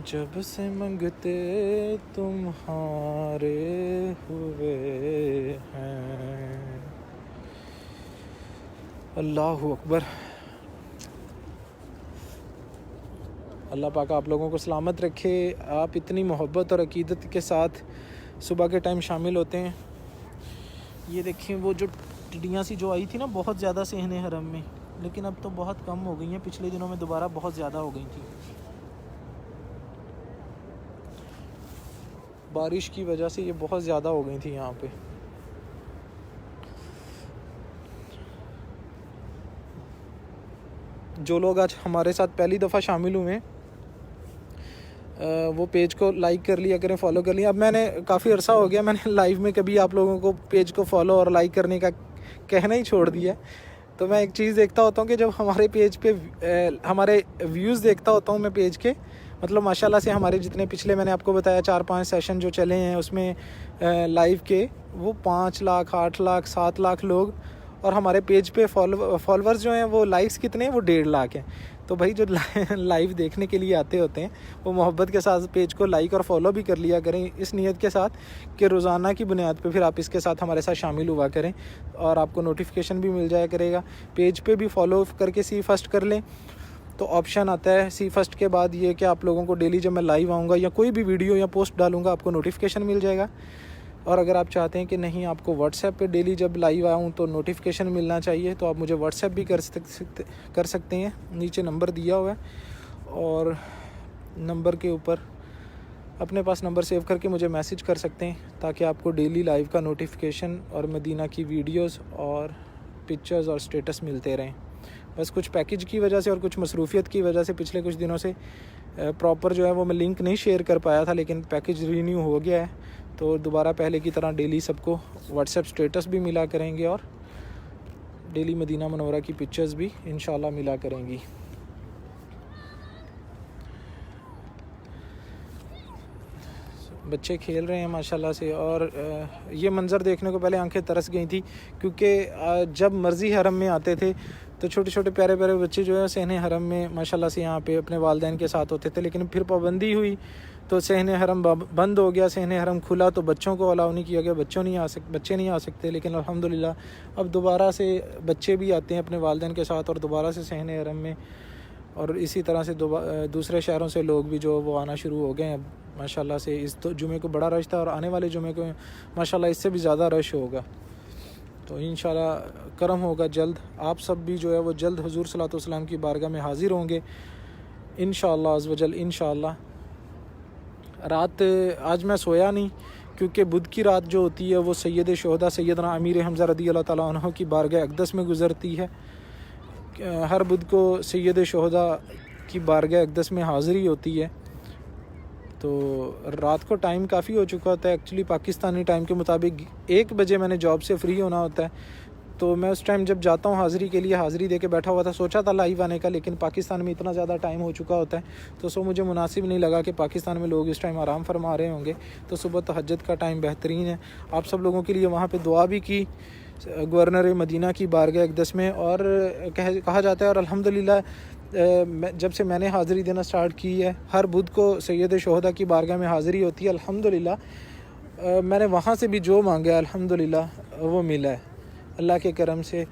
جب سے منگتے تمہارے ہوئے ہیں۔ اللہ اکبر۔ اللہ پاک آپ لوگوں کو سلامت رکھے۔ آپ اتنی محبت اور عقیدت کے ساتھ صبح کے ٹائم شامل ہوتے ہیں۔ یہ دیکھیں وہ جو ٹڈیاں سی جو آئی تھی نا بہت زیادہ صحن حرم میں، لیکن اب تو بہت کم ہو گئی ہیں، پچھلے دنوں میں دوبارہ بہت زیادہ ہو گئی تھی، بارش کی وجہ سے یہ بہت زیادہ ہو گئی تھی یہاں پہ۔ جو لوگ آج ہمارے ساتھ پہلی دفعہ شامل ہوئے ہیں وہ پیج کو لائک کر لیا کریں، فالو کر لیا۔ اب میں نے کافی عرصہ ہو گیا، میں نے لائیو میں کبھی آپ لوگوں کو پیج کو فالو اور لائک کرنے کا کہنا ہی چھوڑ دیا۔ تو میں ایک چیز دیکھتا ہوتا ہوں کہ جب ہمارے پیج پہ ہمارے ویوز دیکھتا ہوتا ہوں میں پیج کے، مطلب ماشاءاللہ سے ہمارے جتنے پچھلے میں نے آپ کو بتایا 4-5 سیشن جو چلے ہیں اس میں لائیو کے، وہ 5 لاکھ 8 لاکھ 7 لاکھ لوگ، اور ہمارے پیج پہ فالورز جو ہیں وہ لائکس کتنے ہیں، وہ 1.5 لاکھ ہیں۔ تو بھائی جو لائیو دیکھنے کے لیے آتے ہوتے ہیں وہ محبت کے ساتھ پیج کو لائک اور فالو بھی کر لیا کریں، اس نیت کے ساتھ کہ روزانہ کی بنیاد پہ پھر آپ اس کے ساتھ ہمارے ساتھ شامل ہوا کریں اور آپ کو نوٹیفیکیشن بھی مل جایا کرے گا۔ پیج پہ بھی فالو کر کے سی فرسٹ کر لیں، تو آپشن آتا ہے سی فرسٹ کے بعد یہ کہ آپ لوگوں کو ڈیلی جب میں لائیو آؤں گا یا کوئی بھی ویڈیو یا پوسٹ ڈالوں گا آپ کو نوٹیفیکیشن مل جائے گا۔ اور اگر آپ چاہتے ہیں کہ نہیں آپ کو واٹس ایپ پہ ڈیلی جب لائیو آؤں تو نوٹیفیکیشن ملنا چاہیے، تو آپ مجھے واٹس ایپ بھی کر سکتے ہیں، نیچے نمبر دیا ہوا ہے، اور نمبر کے اوپر اپنے پاس نمبر سیو کر کے مجھے میسج کر سکتے ہیں تاکہ آپ کو ڈیلی لائیو کا نوٹیفیکیشن اور مدینہ کی ویڈیوز اور پکچرز اور سٹیٹس ملتے رہیں۔ بس کچھ پیکج کی وجہ سے اور کچھ مصروفیت کی وجہ سے پچھلے کچھ دنوں سے پراپر جو ہے وہ میں لنک نہیں شیئر کر پایا تھا، لیکن پیکج رینیو ہو گیا ہے، تو دوبارہ پہلے کی طرح ڈیلی سب کو واٹس ایپ سٹیٹس بھی ملا کریں گے اور ڈیلی مدینہ منورہ کی پکچرز بھی انشاءاللہ ملا کریں گی۔ بچے کھیل رہے ہیں ماشاءاللہ سے، اور یہ منظر دیکھنے کو پہلے آنکھیں ترس گئی تھی، کیونکہ جب مرضی حرم میں آتے تھے تو چھوٹے چھوٹے پیارے پیارے بچے جو ہے صحن حرم میں ماشاءاللہ سے یہاں پہ اپنے والدین کے ساتھ ہوتے تھے، لیکن پھر پابندی ہوئی تو صحن حرم بند ہو گیا، صحن حرم کھلا تو بچوں کو الاؤ نہیں کیا گیا، بچے نہیں آ سکتے، لیکن الحمدللہ اب دوبارہ سے بچے بھی آتے ہیں اپنے والدین کے ساتھ، اور دوبارہ سے صحن حرم میں، اور اسی طرح سے دوسرے شہروں سے لوگ بھی جو وہ آنا شروع ہو گئے ہیں ماشاءاللہ سے۔ اس جمعے کو بڑا رش تھا اور آنے والے جمعے کو ماشاءاللہ اس سے بھی زیادہ رش ہوگا، تو انشاءاللہ کرم ہوگا جلد۔ آپ سب بھی جو ہے وہ جلد حضور صلی اللہ علیہ وسلم کی بارگاہ میں حاضر ہوں گے انشاءاللہ عز و جل انشاءاللہ۔ رات آج میں سویا نہیں، کیونکہ بدھ کی رات جو ہوتی ہے وہ سید شہداء سیدنا امیر حمزہ رضی اللہ تعالیٰ عنہ کی بارگاہ اقدس میں گزرتی ہے۔ ہر بدھ کو سید شہداء کی بارگاہ اقدس میں حاضری ہوتی ہے، تو رات کو ٹائم کافی ہو چکا ہوتا ہے، ایکچولی پاکستانی ٹائم کے مطابق 1 بجے میں نے جاب سے فری ہونا ہوتا ہے، تو میں اس ٹائم جب جاتا ہوں حاضری کے لیے، حاضری دے کے بیٹھا ہوا تھا، سوچا تھا لائیو آنے کا، لیکن پاکستان میں اتنا زیادہ ٹائم ہو چکا ہوتا ہے تو مجھے مناسب نہیں لگا کہ پاکستان میں لوگ اس ٹائم آرام فرما رہے ہوں گے، تو صبح تہجد کا ٹائم بہترین ہے۔ آپ سب لوگوں کے لیے وہاں پہ دعا بھی کی، گورنر مدینہ کی بارگاہ اقدس میں، اور کہا جاتا ہے، اور الحمدللہ جب سے میں نے حاضری دینا سٹارٹ کی ہے، ہر بدھ کو سید شہداء کی بارگاہ میں حاضری ہوتی ہے الحمدللہ۔ میں نے وہاں سے بھی جو مانگا ہے الحمدللہ وہ ملا ہے اللہ کے کرم سے۔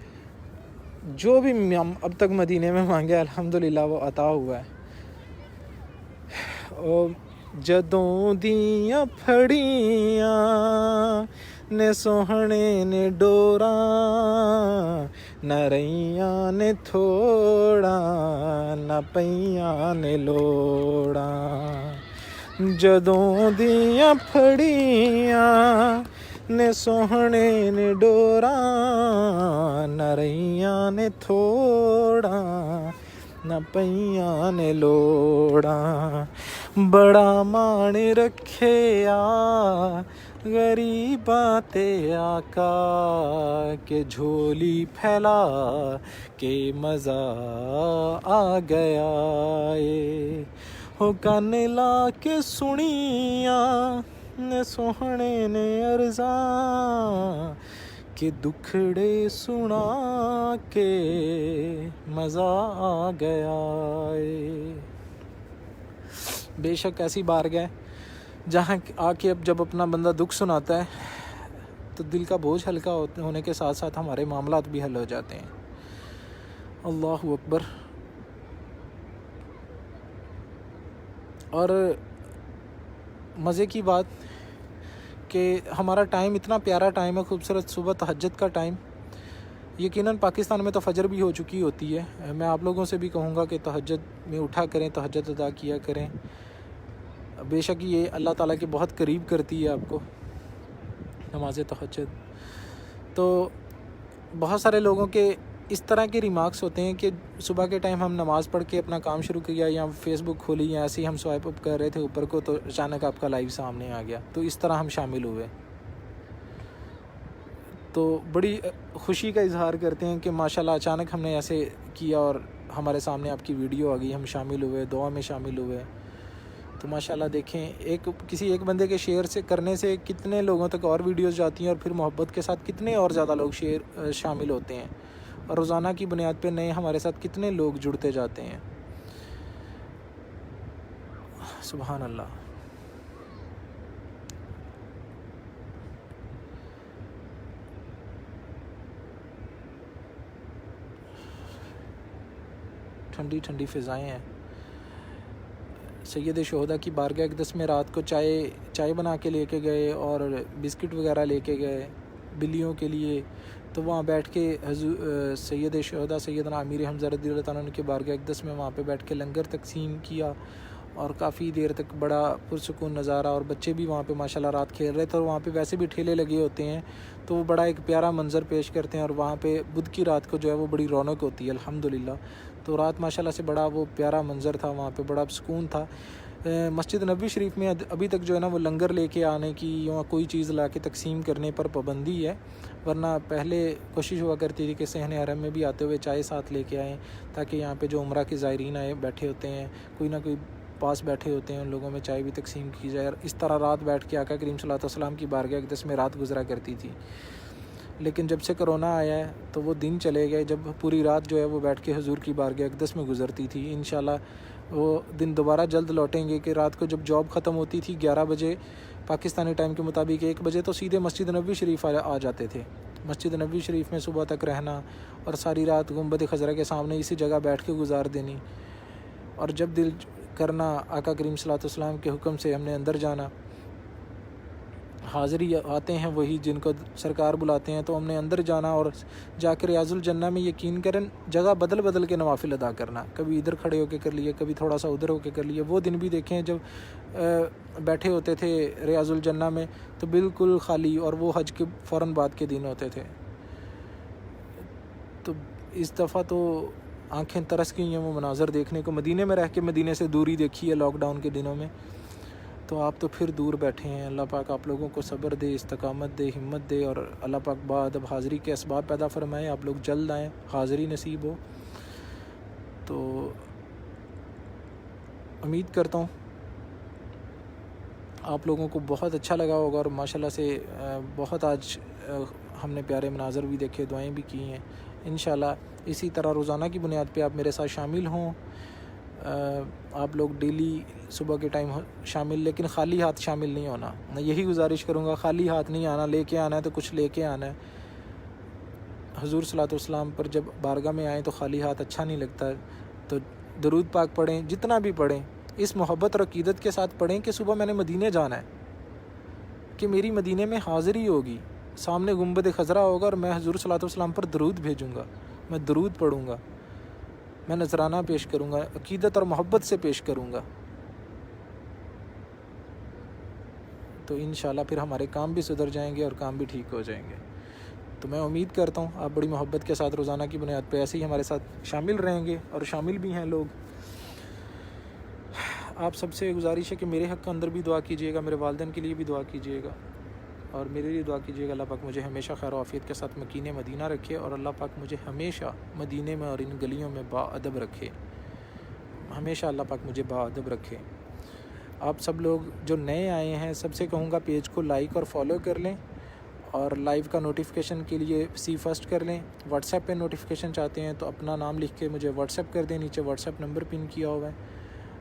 جو بھی اب تک مدینے میں مانگا الحمدللہ وہ عطا ہوا ہے۔ جدوں دیاں پھڑیاں نے سوہنے نے ڈوراں، نہ رہیاں نے تھوڑا نہ پیاں نے لوڑاں۔ جدوں دیاں پھڑیاں نے سوہنے نے ڈوراں، نہ رہیاں نے تھوڑا نہ پیاں نے لوڑاں۔ بڑا مان رکھیا غریباں تے آقا، کہ جھولی پھیلا کے مزہ آ گیا اے۔ ہو کن لا کے سنیاں نے سوہنے نے عرضاں، کہ دکھڑے سنا کے مزہ آ گیا اے۔ بے شک ایسی بارگاہ ہے جہاں آ کے اب جب اپنا بندہ دکھ سناتا ہے تو دل کا بوجھ ہلکا ہونے کے ساتھ ساتھ ہمارے معاملات بھی حل ہو جاتے ہیں۔ اللہ اکبر۔ اور مزے کی بات کہ ہمارا ٹائم اتنا پیارا ٹائم ہے، خوبصورت، صبح تہجد کا ٹائم۔ یقیناً پاکستان میں تو فجر بھی ہو چکی ہوتی ہے۔ میں آپ لوگوں سے بھی کہوں گا کہ تہجد میں اٹھا کریں، تہجد ادا کیا کریں۔ بے شک یہ اللہ تعالیٰ کے بہت قریب کرتی ہے آپ کو نماز تہجد۔ تو بہت سارے لوگوں کے اس طرح کے ریمارکس ہوتے ہیں کہ صبح کے ٹائم ہم نماز پڑھ کے اپنا کام شروع کیا، یا فیس بک کھولی، یا ایسے ہی ہم سوائپ اپ کر رہے تھے اوپر کو، تو اچانک آپ کا لائیو سامنے آ گیا، تو اس طرح ہم شامل ہوئے۔ تو بڑی خوشی کا اظہار کرتے ہیں کہ ماشاءاللہ اچانک ہم نے ایسے کیا اور ہمارے سامنے آپ کی ویڈیو آ گئی، ہم شامل ہوئے، دعا میں شامل ہوئے۔ تو ماشاءاللہ دیکھیں کسی ایک بندے کے شیئر سے کرنے سے کتنے لوگوں تک اور ویڈیوز جاتی ہیں، اور پھر محبت کے ساتھ کتنے اور زیادہ لوگ شامل ہوتے ہیں، اور روزانہ کی بنیاد پہ نئے ہمارے ساتھ کتنے لوگ جڑتے جاتے ہیں۔ سبحان اللہ۔ ٹھنڈی ٹھنڈی فضائیں ہیں۔ سید شہداء کی بارگاہ اقدس میں رات کو چائے بنا کے لے کے گئے، اور بسکٹ وغیرہ لے کے گئے بلیوں کے لیے۔ تو وہاں بیٹھ کے سید شہداء سیدنا امیر حمزہ رضی اللہ تعالیٰ عنہ کے بارگاہ اقدس میں وہاں پہ بیٹھ کے لنگر تقسیم کیا، اور کافی دیر تک بڑا پرسکون نظارہ، اور بچے بھی وہاں پہ ماشاءاللہ رات کھیل رہے تھے، اور وہاں پہ ویسے بھی ٹھیلے لگے ہوتے ہیں، تو وہ بڑا ایک پیارا منظر پیش کرتے ہیں، اور وہاں پہ بدھ کی رات کو جو ہے وہ بڑی رونق ہوتی ہے الحمدللہ۔ تو رات ماشاءاللہ سے بڑا وہ پیارا منظر تھا، وہاں پہ بڑا سکون تھا۔ مسجد نبوی شریف میں ابھی تک جو ہے نا وہ لنگر لے کے آنے کی یا کوئی چیز لا کے تقسیم کرنے پر پابندی ہے، ورنہ پہلے کوشش ہوا کرتی تھی کہ صحن حرم میں بھی آتے ہوئے چائے ساتھ لے کے آئیں، تاکہ یہاں پہ جو عمرہ کے زائرین آئے بیٹھے ہوتے ہیں، کوئی نہ کوئی پاس بیٹھے ہوتے ہیں، ان لوگوں میں چائے بھی تقسیم کی جائے، اور اس طرح رات بیٹھ کے آقا کریم صلی اللہ علیہ وسلم کی بارگاہ اقدس میں رات گزرا کرتی تھی۔ لیکن جب سے کرونا آیا ہے تو وہ دن چلے گئے جب پوری رات جو ہے وہ بیٹھ کے حضور کی بارگاہ اقدس میں گزرتی تھی۔ انشاءاللہ وہ دن دوبارہ جلد لوٹیں گے کہ رات کو جب جاب ختم ہوتی تھی 11 بجے پاکستانی ٹائم کے مطابق 1 بجے، تو سیدھے مسجد نبوی شریف آ جاتے تھے۔ مسجد نبوی شریف میں صبح تک رہنا، اور ساری رات گنبد خضرا کے سامنے اسی جگہ بیٹھ کے گزار دینی، اور جب دل کرنا آقا کریم صلی اللہ علیہ وسلم کے حکم سے ہم نے اندر جانا۔ حاضری آتے ہیں وہی جن کو سرکار بلاتے ہیں، تو ہم نے اندر جانا، اور جا کے ریاض الجنہ میں یقین کریں جگہ بدل بدل کے نوافل ادا کرنا، کبھی ادھر کھڑے ہو کے کر لیے، کبھی تھوڑا سا ادھر ہو کے کر لیے۔ وہ دن بھی دیکھیں جب بیٹھے ہوتے تھے ریاض الجنہ میں تو بالکل خالی، اور وہ حج کے فوراً بعد کے دن ہوتے تھے۔ تو اس دفعہ تو آنکھیں ترس گئی ہیں وہ مناظر دیکھنے کو۔ مدینے میں رہ کے مدینے سے دوری دیکھی ہے لاک ڈاؤن کے دنوں میں، تو آپ تو پھر دور بیٹھے ہیں۔ اللہ پاک آپ لوگوں کو صبر دے، استقامت دے، ہمت دے، اور اللہ پاک بعد اب حاضری کے اسباب پیدا فرمائے، آپ لوگ جلد آئیں، حاضری نصیب ہو۔ تو امید کرتا ہوں آپ لوگوں کو بہت اچھا لگا ہوگا، اور ماشاءاللہ سے بہت آج ہم نے پیارے مناظر بھی دیکھے، دعائیں بھی کی ہیں۔ انشاءاللہ اسی طرح روزانہ کی بنیاد پہ آپ میرے ساتھ شامل ہوں۔ آپ لوگ ڈیلی صبح کے ٹائم شامل، لیکن خالی ہاتھ شامل نہیں ہونا۔ میں یہی گزارش کروں گا، خالی ہاتھ نہیں آنا، لے کے آنا ہے تو کچھ لے کے آنا ہے۔ حضور صلی اللہ علیہ وسلم پر جب بارگاہ میں آئیں تو خالی ہاتھ اچھا نہیں لگتا، تو درود پاک پڑھیں، جتنا بھی پڑھیں اس محبت اور عقیدت کے ساتھ پڑھیں کہ صبح میں نے مدینے جانا ہے، کہ میری مدینے میں حاضری ہوگی، سامنے گنبد خضرا ہوگا اور میں حضور صلی اللہ علیہ وسلم پر درود بھیجوں گا، میں درود پڑھوں گا، میں نذرانہ پیش کروں گا، عقیدت اور محبت سے پیش کروں گا، تو انشاءاللہ پھر ہمارے کام بھی سدھر جائیں گے اور کام بھی ٹھیک ہو جائیں گے۔ تو میں امید کرتا ہوں آپ بڑی محبت کے ساتھ روزانہ کی بنیاد پہ ایسے ہی ہمارے ساتھ شامل رہیں گے، اور شامل بھی ہیں لوگ۔ آپ سب سے گزارش ہے کہ میرے حق کے اندر بھی دعا کیجیے گا، میرے والدین کے لیے بھی دعا کیجیے گا، اور میرے لیے دعا کیجیے گا اللہ پاک مجھے ہمیشہ خیر و عافیت کے ساتھ مکین مدینہ رکھے، اور اللہ پاک مجھے ہمیشہ مدینے میں اور ان گلیوں میں با ادب رکھے، ہمیشہ اللہ پاک مجھے با ادب رکھے۔ آپ سب لوگ جو نئے آئے ہیں سب سے کہوں گا پیج کو لائک اور فالو کر لیں، اور لائیو کا نوٹیفیکیشن کے لیے سی فرسٹ کر لیں۔ واٹس ایپ پہ نوٹیفیکیشن چاہتے ہیں تو اپنا نام لکھ کے مجھے واٹس ایپ کر دیں، نیچے واٹس ایپ نمبر پن کیا ہوا ہے،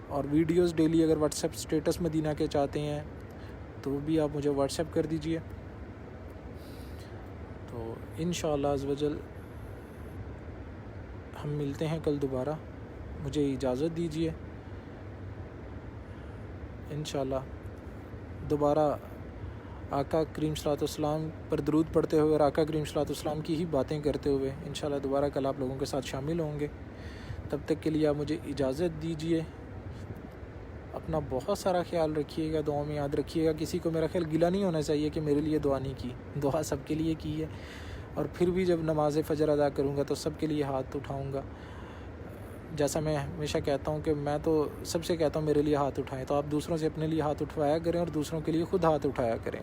اور ویڈیوز ڈیلی اگر واٹس ایپ اسٹیٹس مدینہ کے چاہتے ہیں تو وہ بھی آپ مجھے واٹس ایپ کر دیجئے۔ تو انشاءاللہ عز و جل ہم ملتے ہیں کل دوبارہ، مجھے اجازت دیجیے، انشاءاللہ دوبارہ آقا کریم صلی اللہ علیہ وسلم پر درود پڑھتے ہوئے اور آقا کریم صلی اللہ علیہ وسلم کی ہی باتیں کرتے ہوئے انشاءاللہ دوبارہ کل آپ لوگوں کے ساتھ شامل ہوں گے۔ تب تک کے لیے آپ مجھے اجازت دیجیے، اپنا بہت سارا خیال رکھیے گا، دعاؤں میں یاد رکھیے گا۔ کسی کو میرا خیال گلہ نہیں ہونا چاہیے کہ میرے لیے دعا نہیں کی، دعا سب کے لیے کی ہے، اور پھر بھی جب نماز فجر ادا کروں گا تو سب کے لیے ہاتھ اٹھاؤں گا۔ جیسا میں ہمیشہ کہتا ہوں کہ میں تو سب سے کہتا ہوں میرے لیے ہاتھ اٹھائیں، تو آپ دوسروں سے اپنے لیے ہاتھ اٹھوایا کریں اور دوسروں کے لیے خود ہاتھ اٹھایا کریں۔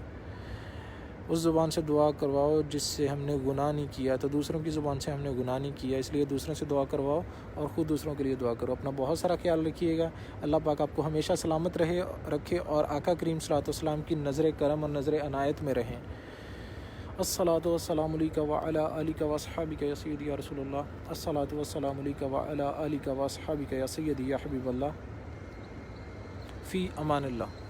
اس زبان سے دعا کرواؤ جس سے ہم نے گناہ نہیں کیا، تو دوسروں کی زبان سے ہم نے گناہ نہیں کیا، اس لیے دوسروں سے دعا کرواؤ اور خود دوسروں کے لیے دعا کرو۔ اپنا بہت سارا خیال رکھیے گا، اللہ پاک آپ کو ہمیشہ سلامت رکھے، اور آقا کریم صلی اللہ علیہ وسلم کی نظر کرم اور نظر عنایت میں رہیں۔ الصلاۃ والسلام علیک وعلی آلک واصحابک یا سیدی یا رسول اللہ، الصلاۃ والسلام علیک وعلی آلک واصحابک یا سیدی یا حبیب اللہ، فی امان اللہ۔